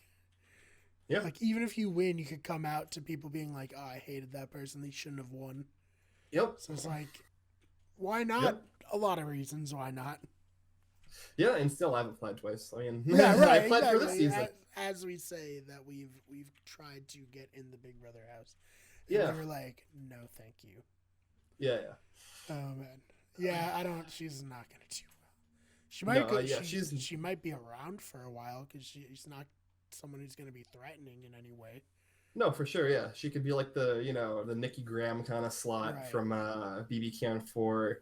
Yeah. Like, even if you win, you could come out to people being like, oh, I hated that person. They shouldn't have won. Yep. So it's like, why not? Yep. A lot of reasons why not. Yeah, and still I haven't played twice. I mean, Yeah, right. I played exactly. for this season. As we say that we've tried to get in the Big Brother house. And Yeah. they were like, no, thank you. Yeah, yeah. Oh, man. Yeah, she's not going to do well. She might go, yeah, she might be around for a while because she's not someone who's going to be threatening in any way. No, for sure, yeah. She could be like the, the Nikki Graham kind of slot Right. from BB Can 4,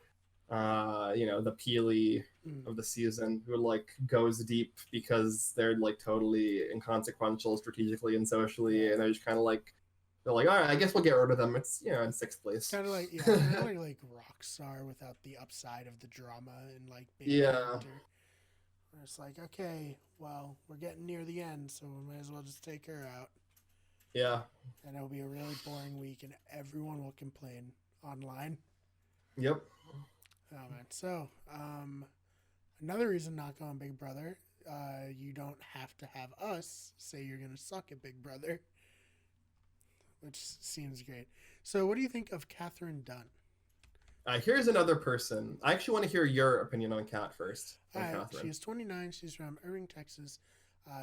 the Peely of the season, who like goes deep because they're like totally inconsequential strategically and socially, and they're just kind of like, they're like, all right, I guess we'll get rid of them. It's, in sixth place. Kind of like, kind of like Rockstar without the upside of the drama and like big character. It's like, okay, well, we're getting near the end, so we might as well just take her out. Yeah. And it'll be a really boring week, and everyone will complain online. Yep. Oh, man. So, another reason not going Big Brother, you don't have to have us say you're going to suck at Big Brother, which seems great. So, what do you think of Katherine Dunn? Here's another person. I actually want to hear your opinion on Kat first. She is 29. She's from Irving, Texas.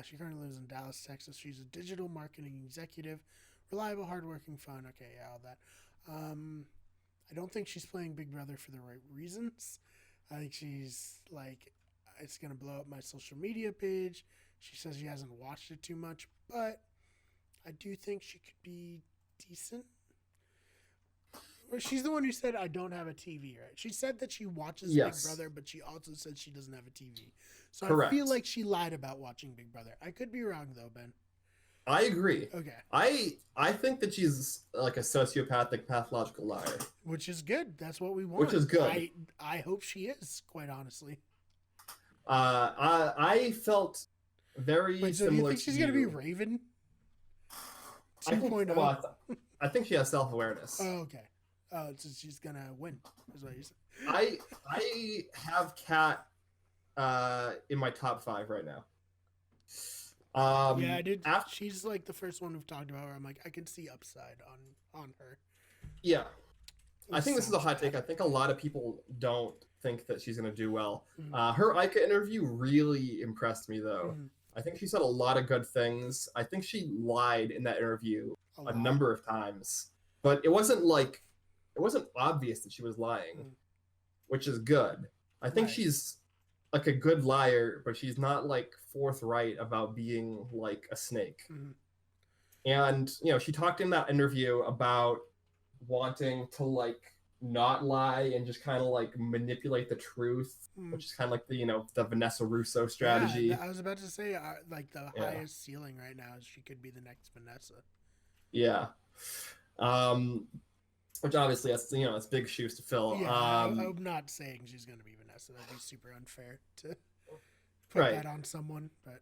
She currently lives in Dallas, Texas. She's a digital marketing executive, reliable, hardworking, fun. Okay, yeah, all that. I don't think she's playing Big Brother for the right reasons. I think she's like, it's going to blow up my social media page. She says she hasn't watched it too much, but I do think she could be decent. Well, she's the one who said, I don't have a TV, right? She said that she watches Big Brother, but she also said she doesn't have a TV. So Correct. I feel like she lied about watching Big Brother. I could be wrong, though, Ben. I agree. Okay. I think that she's like a sociopathic, pathological liar. Which is good. That's what we want. Which is good. I hope she is, quite honestly. I felt very Wait, so similar. Do you think she's going to be Raven? 2.0. I think she has self-awareness. Oh, okay. Oh, so she's going to win, is what you said. I have Kat in my top 5 right now. Yeah, I did. She's like the first one we've talked about where I'm like, I can see upside on her. Yeah. I think this is a hot take. I think a lot of people don't think that she's going to do well. Mm-hmm. Her Ica interview really impressed me, though. Mm-hmm. I think she said a lot of good things. I think she lied in that interview a number of times. But it wasn't obvious that she was lying, which is good. I think she's like a good liar, but she's not like forthright about being like a snake. Mm-hmm. And, she talked in that interview about wanting to like not lie and just kind of like manipulate the truth, which is kind of like the Vanessa Russo strategy. Yeah, I was about to say like the highest ceiling right now is she could be the next Vanessa. Yeah. Which obviously that's big shoes to fill. Yeah, I'm not saying she's going to be Vanessa. That'd be super unfair to put that on someone. But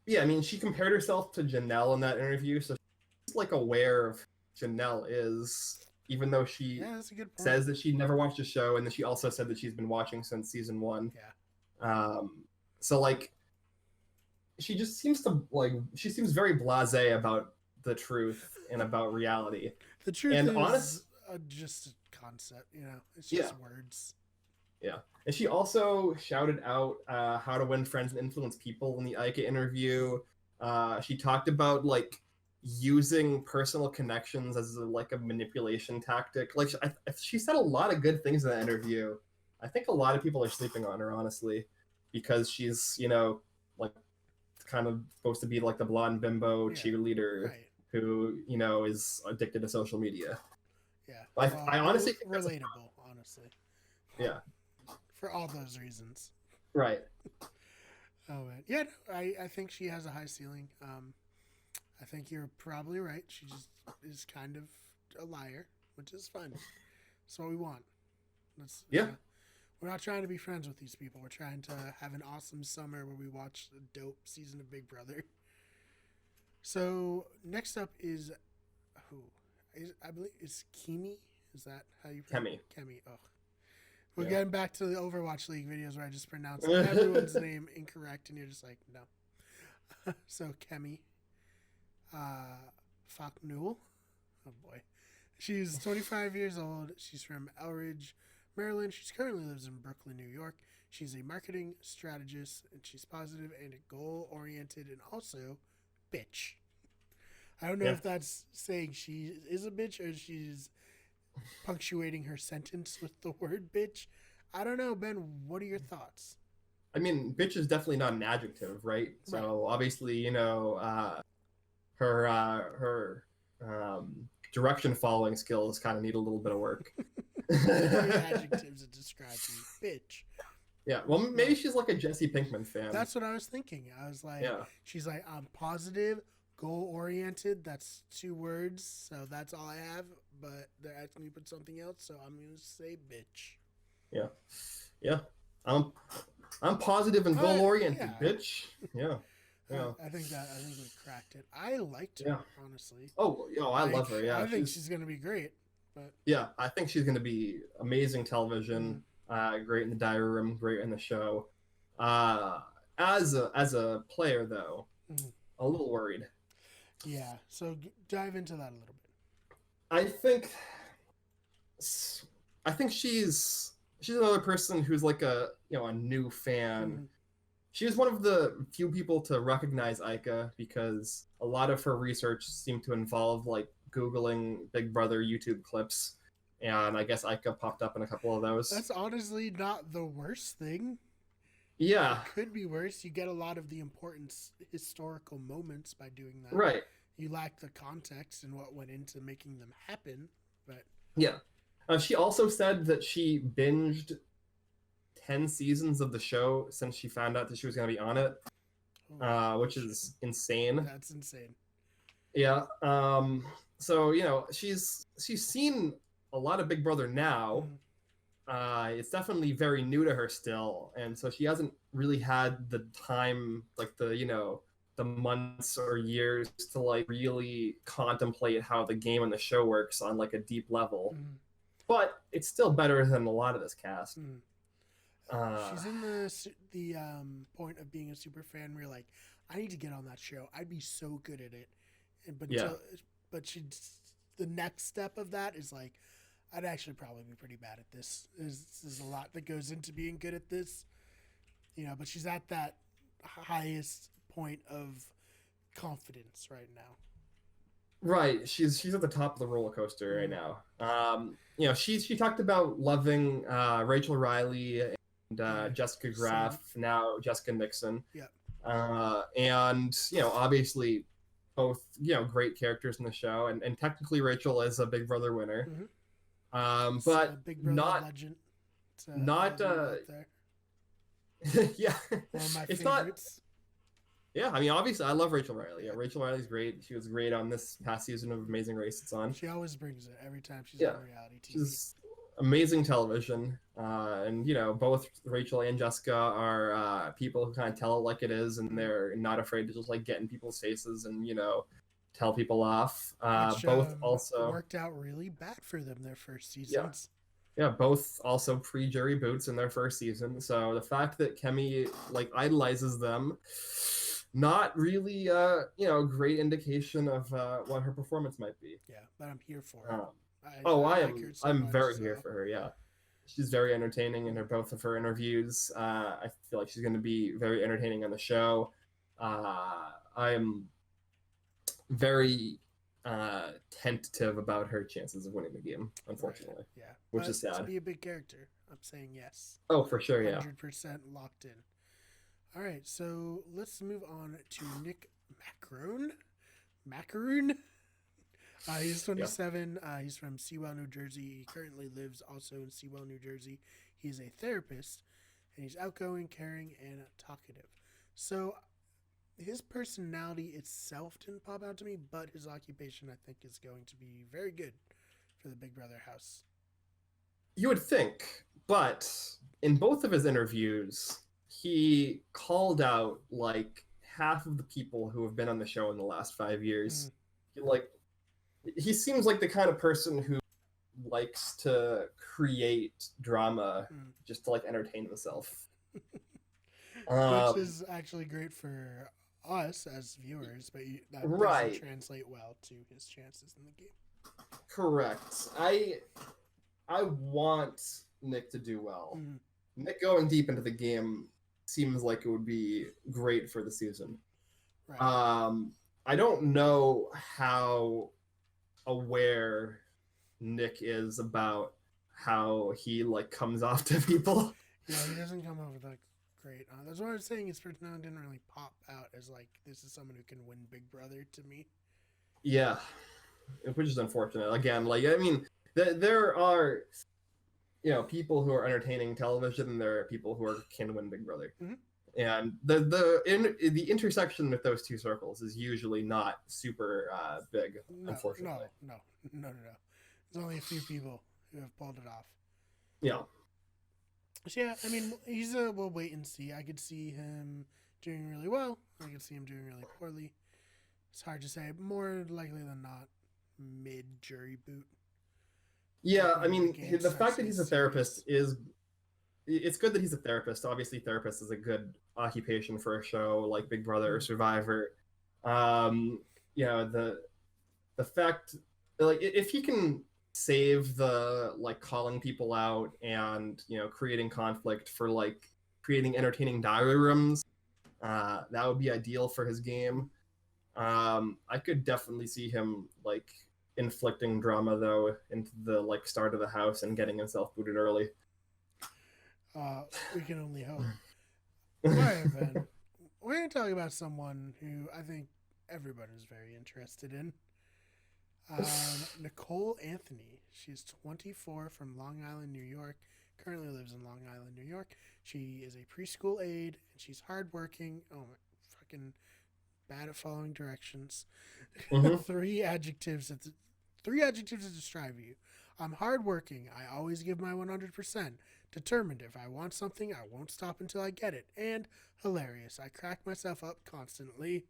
yeah, I mean, she compared herself to Janelle in that interview, so she's like aware of who Janelle is, even though she that's a good point. Says that she never watched the show, and then she also said that she's been watching since season 1. Yeah. So like, she just seems very blasé about the truth and about reality. The truth is just a concept, it's just words. Yeah. And she also shouted out how to win friends and influence people in the Ica interview. She talked about like using personal connections as a manipulation tactic. Like she said a lot of good things in that interview. I think a lot of people are sleeping on her, honestly, because she's, like kind of supposed to be like the blonde bimbo cheerleader who, is addicted to social media. Yeah. I honestly think relatable, honestly. Yeah. For all those reasons. Right. Oh, man. Yeah, no, I think she has a high ceiling. I think you're probably right. She just is kind of a liar, which is fun. That's what we want. We're not trying to be friends with these people. We're trying to have an awesome summer where we watch a dope season of Big Brother. So next up is I believe it's Kimmy. Is that how you pronounce it? Kimmy. Oh, We're Yeah. getting back to the Overwatch League videos where I just pronounce everyone's name incorrect, and you're just like, no. So Kimmy, Newell. Oh boy. She's 25 years old. She's from Elridge, Maryland. She currently lives in Brooklyn, New York. She's a marketing strategist, and she's positive and goal-oriented, and also bitch. I don't know if that's saying she is a bitch or she's punctuating her sentence with the word bitch. I don't know, Ben. What are your thoughts? I mean, bitch is definitely not an adjective, right? So obviously, you know, her direction following skills kind of need a little bit of work. Three adjectives to describe me, bitch. Yeah, well, maybe she's like a Jesse Pinkman fan. That's what I was thinking. I was like, she's like, I'm positive, goal-oriented. That's 2 words, so that's all I have. But they're asking me to put something else, so I'm gonna say bitch. Yeah. I'm positive and goal-oriented, bitch. Yeah. I think we cracked it. I liked her, honestly. Oh, I love her. Yeah, I think she's gonna be great. But yeah, I think she's gonna be amazing television. Great in the diary room, great in the show. As a player, though, a little worried. Yeah, so dive into that a little bit. I think she's another person who's like a new fan. She's one of the few people to recognize Aika because a lot of her research seemed to involve like Googling Big Brother YouTube clips. And I guess Aika popped up in a couple of those. That's honestly not the worst thing. Yeah. It could be worse. You get a lot of the important historical moments by doing that. Right. You lack the context and what went into making them happen. But yeah. She also said that she binged 10 seasons of the show since she found out that she was going to be on it, which is insane. That's insane. Yeah. So, you know, she's seen a lot of Big Brother now. It's definitely very new to her still, and so she hasn't really had the time, like the months or years to like really contemplate how the game and the show works on like a deep level. But it's still better than a lot of this cast. She's in the point of being a super fan where you're like, I need to get on that show. I'd be so good at it. But she's the next step of that is like, I'd actually probably be pretty bad at this. There's a lot that goes into being good at this, but she's at that highest point of confidence right now. Right. She's at the top of the roller coaster right now. She talked about loving Rachel Riley and Jessica Graff, now Jessica Nixon. Yeah. And, obviously both, great characters in the show. And technically Rachel is a Big Brother winner. But Big Brother not legend. Not yeah. One of my it's favorites. Yeah, I mean, obviously, I love Rachel Riley. Yeah, Rachel Riley's great. She was great on this past season of Amazing Race it's on. She always brings it every time she's on reality TV. She's amazing television. And, both Rachel and Jessica are people who kind of tell it like it is, and they're not afraid to just, like, get in people's faces and, tell people off. Which, both also worked out really bad for them their first seasons. Yeah, both also pre-jury boots in their first season. So the fact that Kimmy, like, idolizes them... not really, great indication of what her performance might be. Yeah, but I'm here for her. I'm very here for her. Yeah, she's very entertaining in both of her interviews. I feel like she's going to be very entertaining on the show. I am very tentative about her chances of winning the game, unfortunately. Right. Yeah, which is sad. To be a big character, I'm saying yes. Oh, for sure. Yeah, 100% locked in. All right, so let's move on to Nick Macaroon. He's 27. He's from Sewell, New Jersey. He currently lives also in Sewell, New Jersey. He's a therapist, and he's outgoing, caring, and talkative. So his personality itself didn't pop out to me, but his occupation, I think, is going to be very good for the Big Brother house. You would think, but in both of his interviews... he called out like half of the people who have been on the show in the last 5 years. Like, he seems like the kind of person who likes to create drama just to like entertain himself. Which is actually great for us as viewers, but that doesn't translate well to his chances in the game. Correct. I want Nick to do well. Nick going deep into the game seems like it would be great for the season. Right. I don't know how aware Nick is about how he like comes off to people. Yeah, he doesn't come over that great. That's what I was saying. His personality didn't really pop out as like this is someone who can win Big Brother to me. Yeah, which is unfortunate. Again, like I mean, there are people who are entertaining television, and there are people who can win Big Brother. And the intersection with those two circles is usually not super big, unfortunately. No. There's only a few people who have pulled it off. Yeah. So yeah, I mean, we'll wait and see. I could see him doing really well. I could see him doing really poorly. It's hard to say. More likely than not, mid-jury boot. Yeah, I mean, the fact that he's a therapist it's good that he's a therapist. Obviously, therapist is a good occupation for a show like Big Brother or Survivor. The fact, like, if he can save the like calling people out and creating conflict for like creating entertaining diary rooms, that would be ideal for his game. I could definitely see him like inflicting drama though into the like start of the house and getting himself booted early. We can only hope. All right, Ben. We're going to talk about someone who I think everybody's very interested in. Nicole Anthony. She's 24 from Long Island, New York. Currently lives in Long Island, New York. She is a preschool aide, and she's hardworking. Oh, my fucking bad at following directions. Three adjectives to describe you. I'm hardworking. I always give my 100%. Determined. If I want something, I won't stop until I get it. And hilarious. I crack myself up constantly.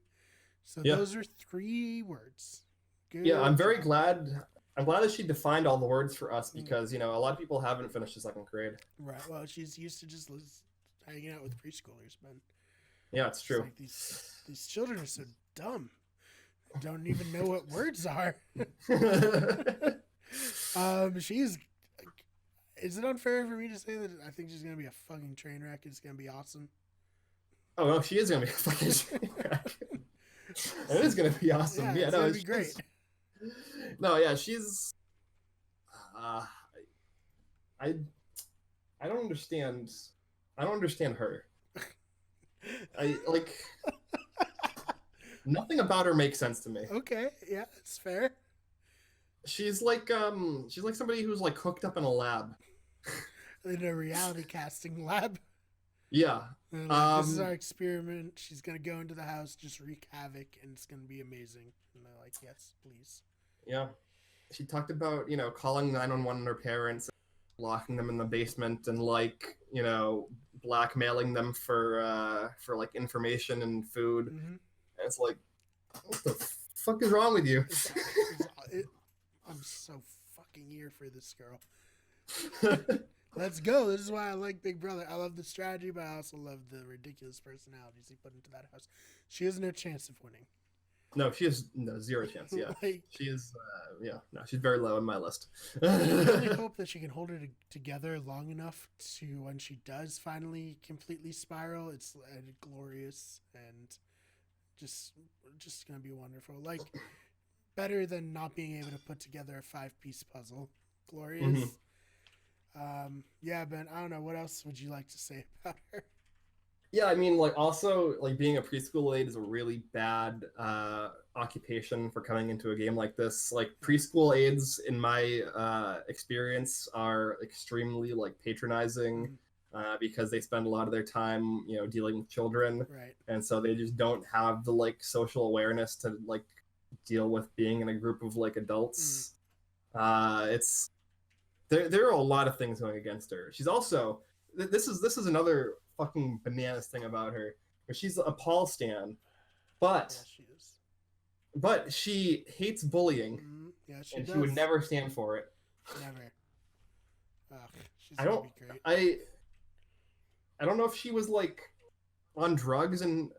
So those are 3 words. Good. Yeah, I'm very glad. I'm glad that she defined all the words for us because, a lot of people haven't finished the 2nd grade. Right. Well, she's used to just hanging out with preschoolers, man. Yeah, it's true. Like these children are so dumb. They don't even know what words are. Is it unfair for me to say that I think she's going to be a fucking train wreck? It's going to be awesome. Oh, no, she is going to be a fucking train wreck. It is going to be awesome. Yeah, it's going to be great. No, yeah, she's... I don't understand. I don't understand her. Nothing about her makes sense to me. Okay, yeah, that's fair. She's like somebody who's like hooked up in a lab. In a reality casting lab. Yeah. This is our experiment. She's gonna go into the house, just wreak havoc, and it's gonna be amazing. And they're like, yes, please. Yeah. She talked about, calling 911 on her parents, locking them in the basement, and like, blackmailing them for like information and food. And it's like, what the fuck is wrong with you? I'm so fucking here for this girl. Let's go. This is why I like Big Brother. I love the strategy, but I also love the ridiculous personalities he put into that house. She has no chance of winning. No, she has zero chance. Yeah, she is. She's very low on my list. I really hope that she can hold it together long enough to when she does finally completely spiral. It's glorious and just gonna be wonderful. Like better than not being able to put together a 5-piece puzzle. Glorious. Yeah, Ben. I don't know. What else would you like to say about her? Yeah, I mean, like, also, like, being a preschool aide is a really bad occupation for coming into a game like this. Like, preschool aides, in my experience, are extremely, like, patronizing because they spend a lot of their time, dealing with children. Right. And so they just don't have the, like, social awareness to, like, deal with being in a group of, like, adults. It's... There are a lot of things going against her. She's also... This is another fucking bananas thing about her. She's a Paul stan, but yeah, she is. But she hates bullying, Yeah, she would never stand for it. Never. Ugh, she's I gonna don't. be great. I don't know if she was like on drugs and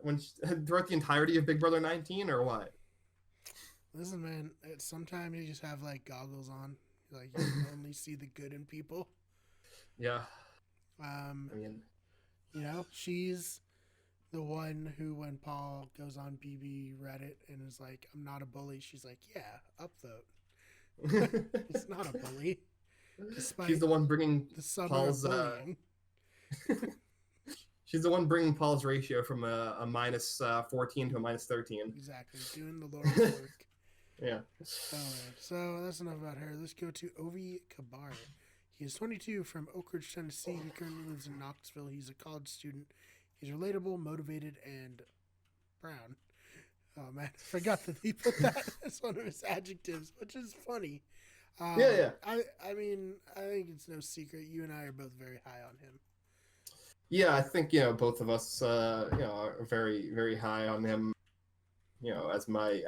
throughout the entirety of Big Brother 19 or what. Listen, man. Sometimes you just have like goggles on, like you can only see the good in people. Yeah. Um, I mean, she's the one who, when Paul goes on BB Reddit and is like, "I'm not a bully," she's like, "Yeah, upvote." It's not a bully, despite she's the one bringing the summer Paul's. of bullying. She's the one bringing Paul's ratio from a minus 14 to a minus 13. Exactly, doing the Lord's work. Yeah. Alright, so that's enough about her. Let's go to Ovi Kabar. He is 22 from Oak Ridge, Tennessee. He currently lives in Knoxville. He's a college student. He's relatable, motivated, and brown. Oh man, I forgot that he put that as one of his adjectives, which is funny. Yeah. I mean, I think it's no secret. You and I are both very high on him. Yeah, I think both of us are very very high on him. As my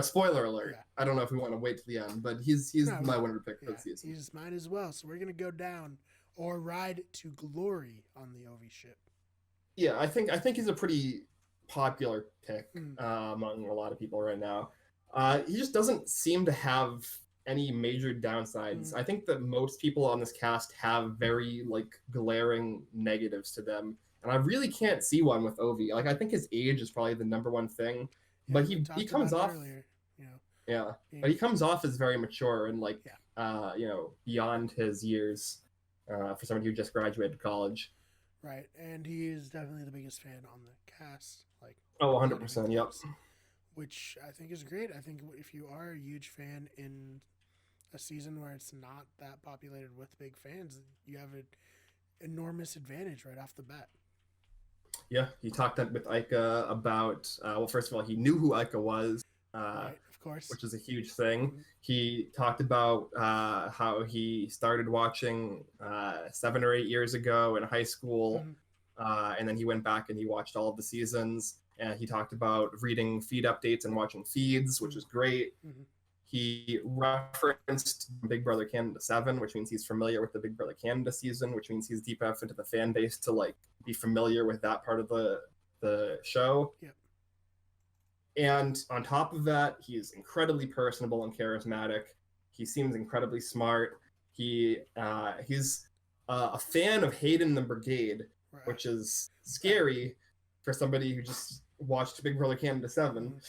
spoiler alert. Yeah. I don't know if we want to wait to the end, but he's my winner pick for the season. He's mine as well. So we're gonna go down or ride to glory on the Ovi ship. Yeah, I think he's a pretty popular pick among a lot of people right now. He just doesn't seem to have any major downsides. I think that most people on this cast have very glaring negatives to them, and I really can't see one with Ovi. I think his age is probably the number one thing, but he comes off earlier, but he comes off as very mature and beyond his years for somebody who just graduated college. Right, and he is definitely the biggest fan on the cast. 100%, yep. Which I think is great. I think if you are a huge fan in a season where it's not that populated with big fans, you have an enormous advantage right off the bat. Yeah, he talked with Ica about, first of all, he knew who Ica was. Right, of course. Which is a huge thing. He talked about how he started watching 7 or 8 years ago in high school, and then he went back and he watched all of the seasons. And he talked about reading feed updates and watching feeds, which is great. He referenced Big Brother Canada 7, which means he's familiar with the Big Brother Canada season, which means he's deep enough into the fan base to be familiar with that part of the show. Yep. And on top of that, he's incredibly personable and charismatic. He seems incredibly smart. He's a fan of Hayden and the Brigade, Right. which is scary for somebody who just watched Big Brother Canada 7.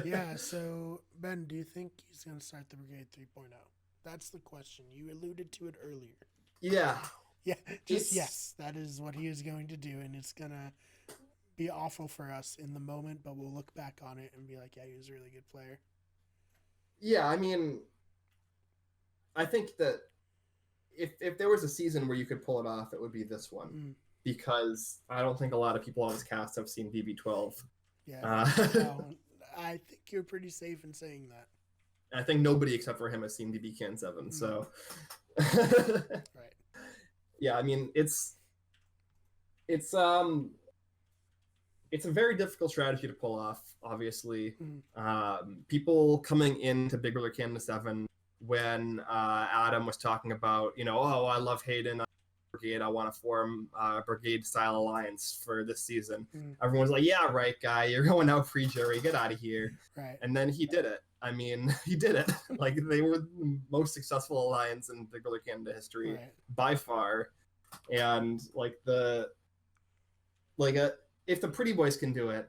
Yeah, so Ben, do you think he's going to start the Brigade 3.0? That's the question. You alluded to it earlier. Yeah. Yeah, yes, that is what he is going to do, and it's going to be awful for us in the moment, but we'll look back on it and be like, yeah, he was a really good player. Yeah, I mean, I think that if there was a season where you could pull it off, it would be this one. Because I don't think a lot of people on this cast have seen BB12. Yeah, I think you're pretty safe in saying that. I think nobody except for him has seen BB Can 7, so... Right. Yeah, I mean, it's a very difficult strategy to pull off, obviously. People coming into Big Brother Canada 7 when Adam was talking about, oh, I love Hayden, Brigade, I want to form a Brigade-style alliance for this season. Everyone's like, yeah, right, guy, you're going out pre-jury, get out of here. Right. And then he did it. I mean, he did it. They were the most successful alliance in Big Brother Canada history by far. And if the Pretty Boys can do it,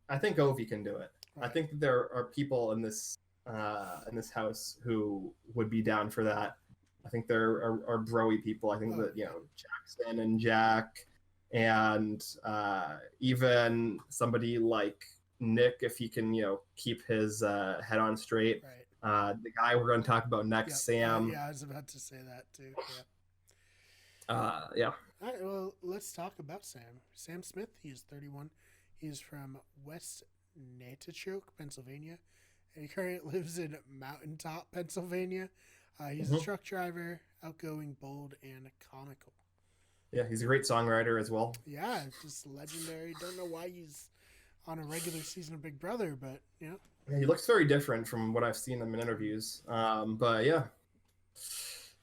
I think Ovi can do it. Right. I think that there are people in this house who would be down for that. I think there are broy people. I think that Jackson and Jack, and even somebody like Nick, if he can keep his head on straight. Right. The guy we're going to talk about next, Sam. Yeah, I was about to say that too. Yeah. All right, well, let's talk about Sam. Sam Smith, he is 31. He is from West Nanticoke, Pennsylvania, and he currently lives in Mountaintop, Pennsylvania. He's a truck driver, outgoing, bold, and comical. Yeah, he's a great songwriter as well. Yeah, just legendary. Don't know why he's on a regular season of Big Brother, but Yeah, he looks very different from what I've seen him in interviews. But yeah,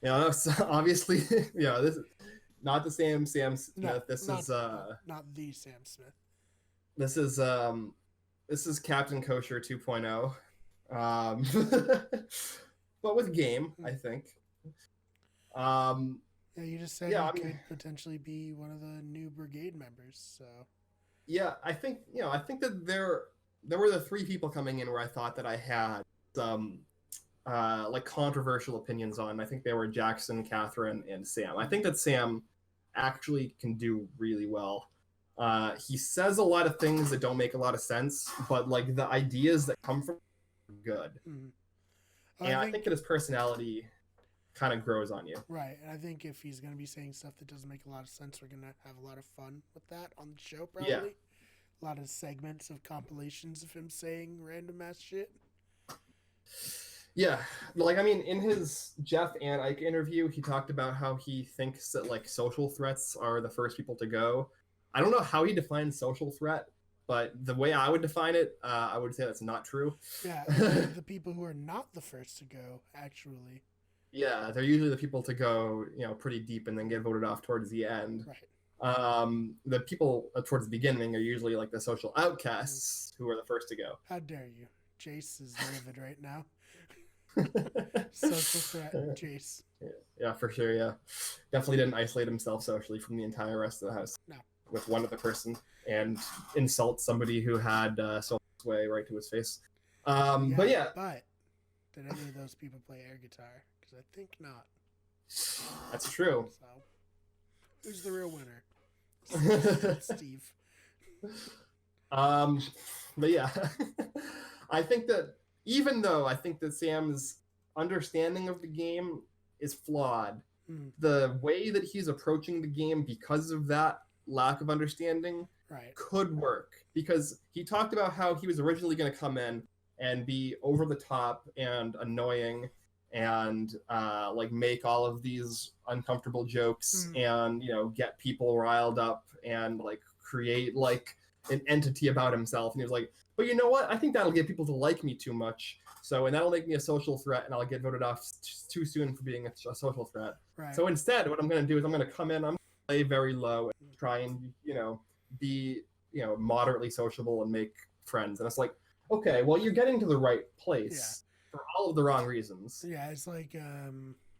So obviously, this is not the same Sam Smith. No, This not, is not the Sam Smith. this is this is Captain Kosher 2.0. But with game, I think. Yeah, you just said Yeah, he could potentially be one of the new brigade members. So yeah, I think that there were the three people coming in where I thought that I had some like controversial opinions on. I think they were Jackson, Katherine, and Sam. I think that Sam actually can do really well. He says a lot of things that don't make a lot of sense, but like the ideas that come from are good. And I think that his personality kind of grows on you. Right, and I think if he's going to be saying stuff that doesn't make a lot of sense, we're going to have a lot of fun with that on the show, probably. Yeah. A lot of segments of compilations of him saying random ass shit. Yeah, like, I mean, in his Jeff and Ike interview, he talked about how he thinks that, like, social threats are the first people to go. I don't know how he defines social threat, but the way I would define it, I would say that's not true. Yeah, the people who are not the first to go, actually. Yeah, they're usually the people to go, pretty deep and then get voted off towards the end. Right. The people towards the beginning are usually, like, the social outcasts who are the first to go. How dare you? Jace is livid right now. Social threat, Jace. Yeah, for sure. Yeah, definitely didn't isolate himself socially from the entire rest of the house. No. With one other person and insult somebody who had so much sway right to his face. But yeah. But did any of those people play air guitar? Because I think not. That's true. So, who's the real winner? Steve. But yeah, I think that even though I think that Sam's understanding of the game is flawed, the way that he's approaching the game because of that lack of understanding could work. Because he talked about how he was originally going to come in and be over the top and annoying and like make all of these uncomfortable jokes and get people riled up and like create like an entity about himself. And he was like, but you know what? I think that'll get people to like me too much. So, and that'll make me a social threat, and I'll get voted off too soon for being a social threat. Right. So instead, what I'm going to do is I'm going to come in, I'm going to play very low, and try and be moderately sociable and make friends. And it's like, okay, well, you're getting to the right place for all of the wrong reasons. Yeah, it's like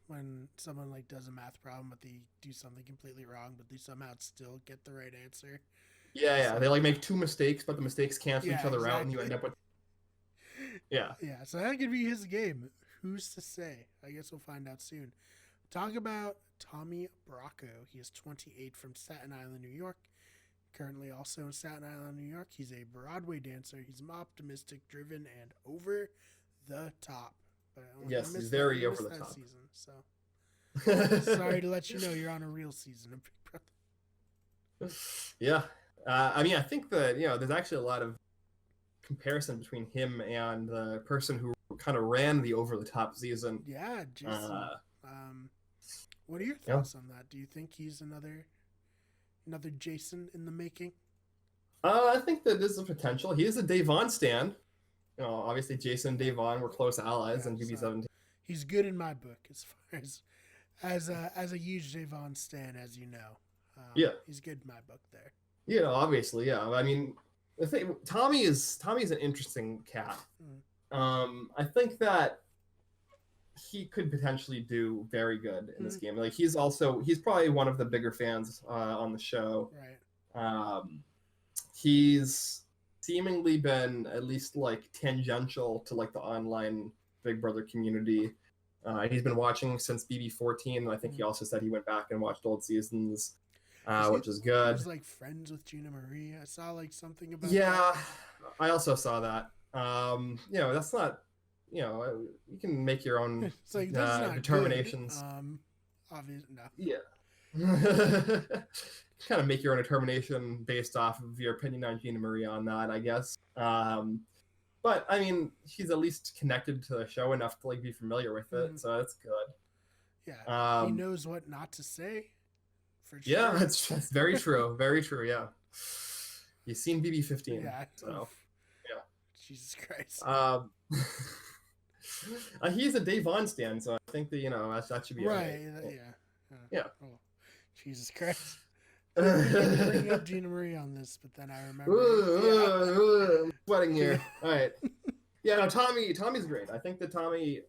when someone like does a math problem, but they do something completely wrong, but they somehow still get the right answer. Yeah, so, they like make two mistakes, but the mistakes cancel each other out, and you end up with. Yeah, so that could be his game. Who's to say? I guess we'll find out soon. Talk about Tommy Brocco. He is 28 from Staten Island, New York. Currently also in Staten Island, New York. He's a Broadway dancer. He's optimistic, driven, and over the top. But yes, he's very over the top. Season, so sorry to let you know you're on a real season of Big Brother. Yeah, I mean, I think that there's actually a lot of comparison between him and the person who kind of ran the over the top season. Yeah, Jason. What are your thoughts on that? Do you think he's another Jason in the making? I think that there's a potential. He is a Davon stan. Obviously Jason and Davon were close allies in BB17. He's good in my book as far as a huge Davon stan, as you know. He's good in my book there. Obviously, yeah. I mean, the thing, Tommy's an interesting cat. I think that he could potentially do very good in this game. Like he's probably one of the bigger fans on the show. Right. He's seemingly been at least like tangential to like the online Big Brother community. He's been watching since BB14, and I think he also said he went back and watched old seasons. Which is good. He was like friends with Gina Marie. I saw like something about that. I also saw that. That's not, you can make your own it's like, that's not determinations. Obviously, no. Yeah. Kind of make your own determination based off of your opinion on Gina Marie on that, I guess. But I mean, he's at least connected to the show enough to like be familiar with it, so that's good. Yeah. He knows what not to say. For sure. Yeah, that's very true. Very true. Yeah, you've seen BB15. Yeah. So, yeah. Jesus Christ. He's a Dave Vaughn stan, so I think that that should be Right. alright. Yeah. Yeah. Oh, Jesus Christ. Bringing up Gina Marie on this, but then I remember. I'm sweating here. All right. Yeah, no, Tommy's great. I think that Tommy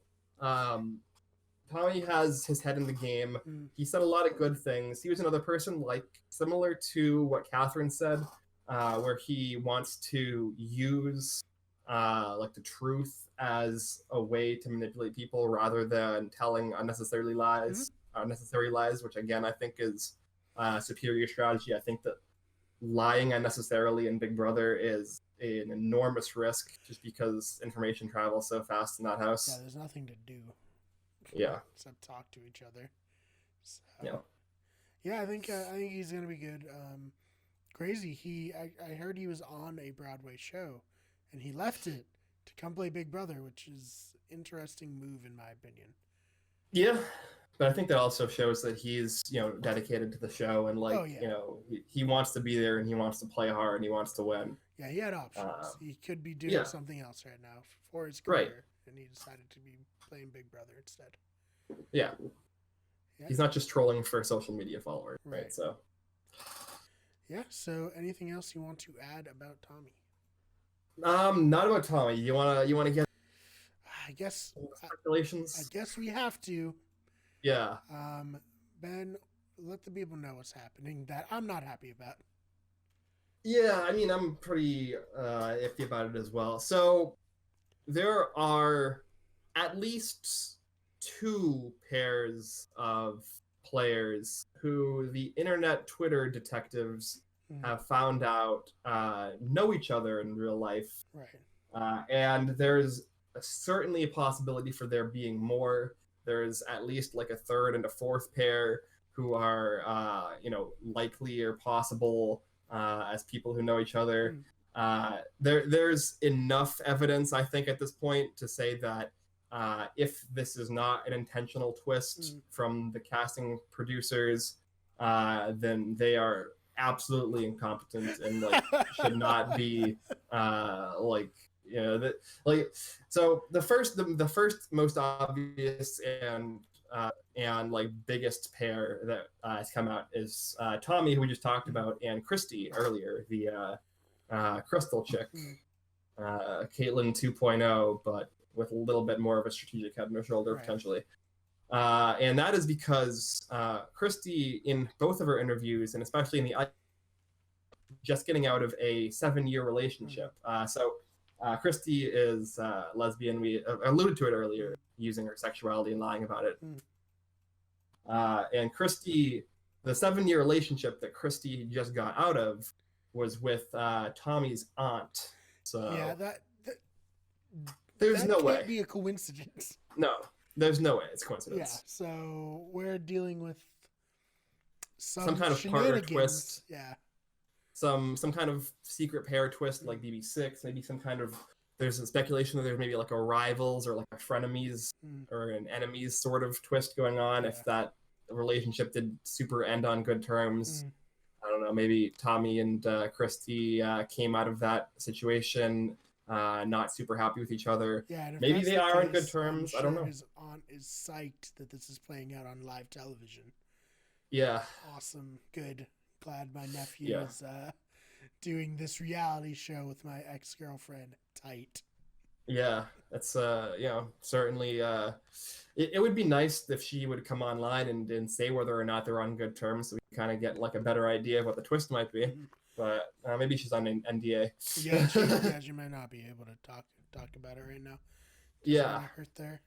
has his head in the game. He said a lot of good things. He was another person similar to what Katherine said, where he wants to use the truth as a way to manipulate people rather than telling unnecessary lies, which again I think is superior strategy. I think that lying unnecessarily in Big Brother is an enormous risk just because information travels so fast in that house. Yeah, there's nothing to do. Yeah. Except talk to each other. So, yeah. Yeah, I think he's gonna be good. Crazy. I heard he was on a Broadway show, and he left it to come play Big Brother, which is interesting move in my opinion. Yeah. But I think that also shows that he's, dedicated to the show and he wants to be there and he wants to play hard and he wants to win. Yeah, he had options. He could be doing something else right now for his career, and he decided to be playing Big Brother instead. Yeah. He's not just trolling for social media followers, right? So. Yeah. So, anything else you want to add about Tommy? Not about Tommy. You wanna get? I guess speculations. I guess we have to. Yeah. Ben, let the people know what's happening that I'm not happy about. Yeah, I mean, I'm pretty iffy about it as well. So there are at least 2 pairs of players who the internet Twitter detectives have found out know each other in real life. Right. And there's certainly a possibility for there being more. There's at least a 3rd and a 4th pair who are, likely or possible as people who know each other. There's enough evidence, I think, at this point to say that if this is not an intentional twist from the casting producers, then they are absolutely incompetent and should not be so the first most obvious and biggest pair that has come out is Tommy, who we just talked about, and Christy earlier, the crystal chick, Caitlyn 2.0, but with a little bit more of a strategic head on her shoulder, potentially. And that is because Christy, in both of her interviews, and especially in the just getting out of a 7-year relationship. Christy is lesbian. We alluded to it earlier, using her sexuality and lying about it. And Christy, the 7-year relationship that Christy just got out of was with Tommy's aunt. So yeah, there's no way. Can't be a coincidence. No, there's no way it's coincidence. Yeah, so we're dealing with some kind of partner twist. Yeah. Some kind of secret pair twist, like BB6, maybe some kind of. There's a speculation that there's maybe a rivals or a frenemies or an enemies sort of twist going on. If that relationship did super end on good terms, I don't know. Maybe Tommy and Christy came out of that situation not super happy with each other. Yeah, maybe they are on good terms. Sure I don't know. His aunt is psyched that this is playing out on live television. Yeah. Awesome. Good. Glad my nephew is doing this reality show with my ex-girlfriend. Tight. Yeah, that's certainly it would be nice if she would come online and say whether or not they're on good terms, so we kind of get a better idea of what the twist might be. But maybe she's on an NDA. Yeah, she might not be able to talk about it right now. Doesn't hurt their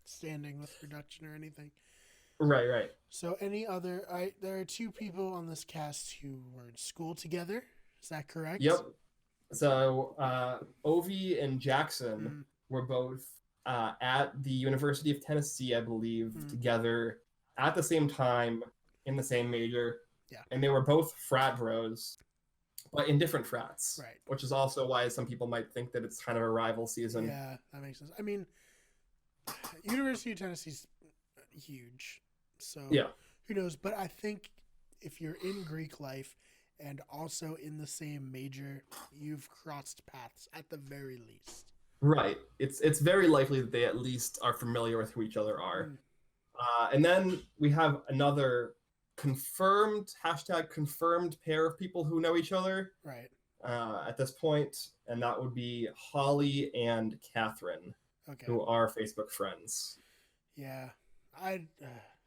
standing with production or anything. Right. So there are 2 people on this cast who were in school together. Is that correct? Yep. So Ovi and Jackson were both at the University of Tennessee, I believe, together at the same time in the same major. Yeah. And they were both frat bros, but in different frats. Right. Which is also why some people might think that it's kind of a rival season. Yeah, that makes sense. I mean, University of Tennessee's huge. So who knows? But I think if you're in Greek life and also in the same major, you've crossed paths at the very least. Right. It's very likely that they at least are familiar with who each other are. Mm, And then we have another confirmed #confirmed pair of people who know each other right. at this point, and that would be Holly and Katherine, Okay. who are Facebook friends. Yeah. I.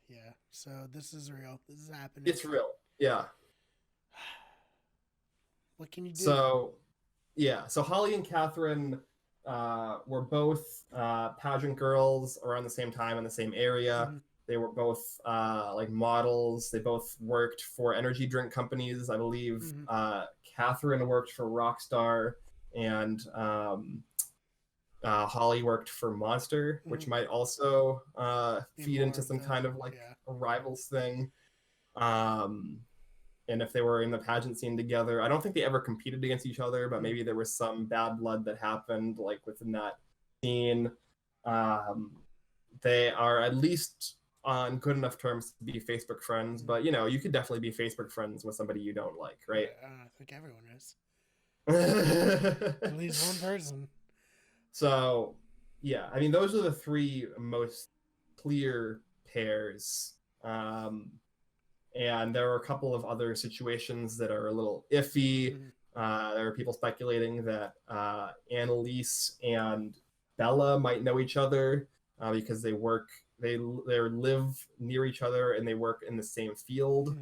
Yeah. So this is real. This is happening. It's real. Yeah. What can you do? So, yeah. So Holly and Katherine were both pageant girls around the same time in the same area. Mm-hmm. They were both like models. They both worked for energy drink companies. I believe Mm-hmm. Katherine worked for Rockstar, and Holly worked for Monster, which Mm-hmm. might also Be feed more into of some the kind of like yeah. a rivals thing. Um, and if they were in the pageant scene together, I don't think they ever competed against each other, but maybe there was some bad blood that happened like within that scene. Um, they are at least on good enough terms to be Facebook friends, but you know, you could definitely be Facebook friends with somebody you don't like, right? Right. I think everyone is. At least one person. So, yeah, I mean, those are the three most clear pairs. Um, and there are a couple of other situations that are a little iffy. Mm-hmm. There are people speculating that Annalise and Bella might know each other because they live near each other and they work in the same field.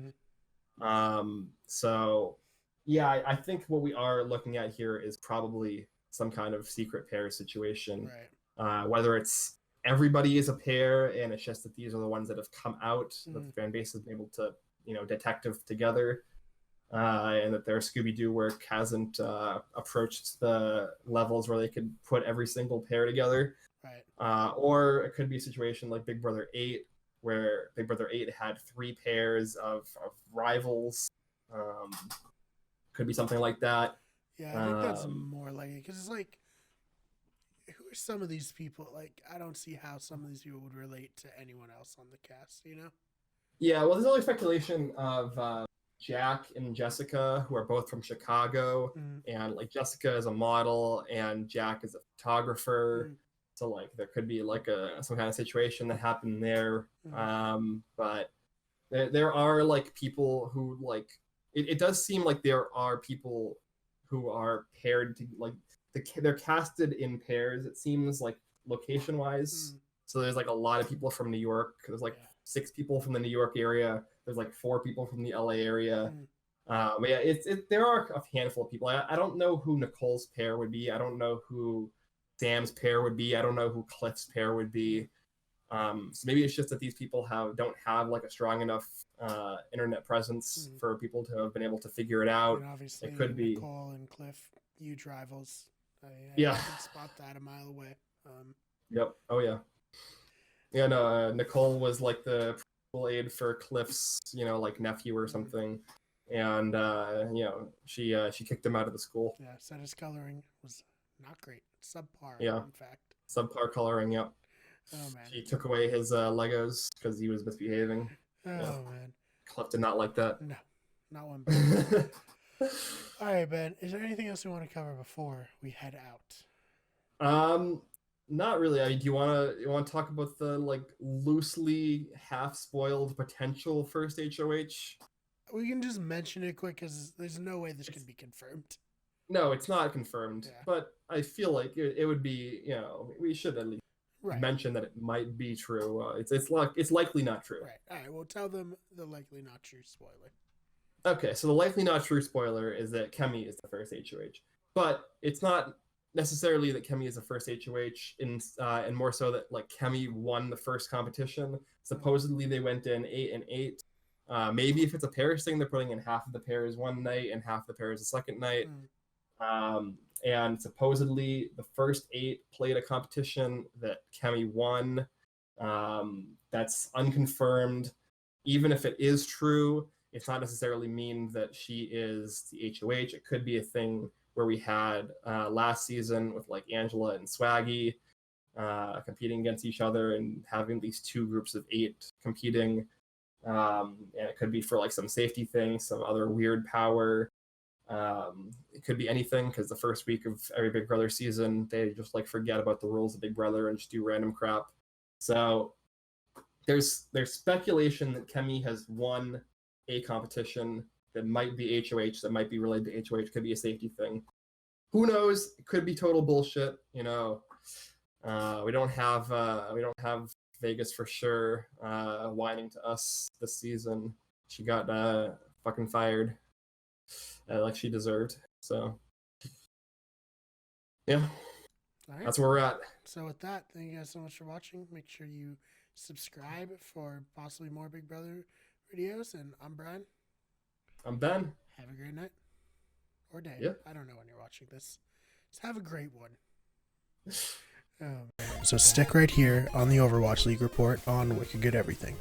Mm-hmm. So yeah, I think what we are looking at here is probably some kind of secret pair situation. Right. Whether it's everybody is a pair and it's just that these are the ones that have come out that Mm-hmm. the fan base has been able to, you know, detective together, and that their Scooby-Doo work hasn't approached the levels where they could put every single pair together. Right. Or it could be a situation like Big Brother 8, where Big Brother 8 had 3 pairs of rivals. Um, could be something like that. Yeah, I think that's Um, more like it because it's like, who are some of these people? Like, I don't see how some of these people would relate to anyone else on the cast. You know? yeah, well, there's only speculation of Jack and Jessica, who are both from Chicago, Mm-hmm. and like Jessica is a model and Jack is a photographer. Mm-hmm. So like there could be like some kind of situation that happened there. Mm-hmm. But there are like people who like it does seem like there are people who are paired to like they're casted in pairs. It seems like location wise. Mm-hmm. So there's like a lot of people from New York. There's like Yeah. 6 people from the New York area. There's like 4 people from the LA area. Mm-hmm. But yeah, there are a handful of people. I don't know who Nicole's pair would be. I don't know who Sam's pair would be. I don't know who Cliff's pair would be. So maybe it's just that these people don't have like a strong enough internet presence for people to have been able to figure it out. And obviously, It could be, Nicole and Cliff, huge rivals. yeah. I could spot that a mile away. Yep. Oh yeah. Yeah. No. Nicole was like the principal aide for Cliff's, you know, like nephew or something, and you know, she kicked him out of the school. Yeah, said his coloring was not great, subpar. Yeah. In fact. Subpar coloring. Yep. Oh man. She took away his Legos because he was misbehaving. Oh Yeah. man. Cliff did not like that. No, not one bit. All right, Ben. Is there anything else you want to cover before we head out? Not really. I mean, do you want to talk about the like loosely half spoiled potential first HOH? We can just mention it quick because there's no way this can be confirmed. No, it's not confirmed, Yeah. but I feel like it would be. You know, we should at least mention that it might be true. It's likely not true. Right. All right. We'll tell them the likely not true spoiler. Okay, so the likely not true spoiler is that Kimmy is the first HOH, but it's not necessarily that Kimmy is the first HOH, and more so that like Kimmy won the first competition. Supposedly they went in 8-8. Maybe if it's a pairs thing, they're putting in half of the pairs one night and half the pairs the second night. And supposedly the first 8 played a competition that Kimmy won. That's unconfirmed. Even if it is true, it's not necessarily mean that she is the HOH. It could be a thing where we had last season with like Angela and Swaggy competing against each other and having these 2 groups of 8 competing. And it could be for like some safety thing, some other weird power. It could be anything, because the first week of every Big Brother season, they just like forget about the rules of Big Brother and just do random crap. So there's speculation that Kimmy has won a competition that might be HOH, that might be related to HOH, could be a safety thing. Who knows? It could be total bullshit. You know, we don't have Vegas for sure whining to us this season. She got fucking fired like she deserved. So yeah, All right. that's where we're at. So with that, thank you guys so much for watching. Make sure you subscribe for possibly more Big Brother videos. And I'm Brian. I'm Ben. Have a great night or day. Yeah. I don't know when you're watching this. Just have a great one. So stick right here on the Overwatch League report on Wicked Good Everything.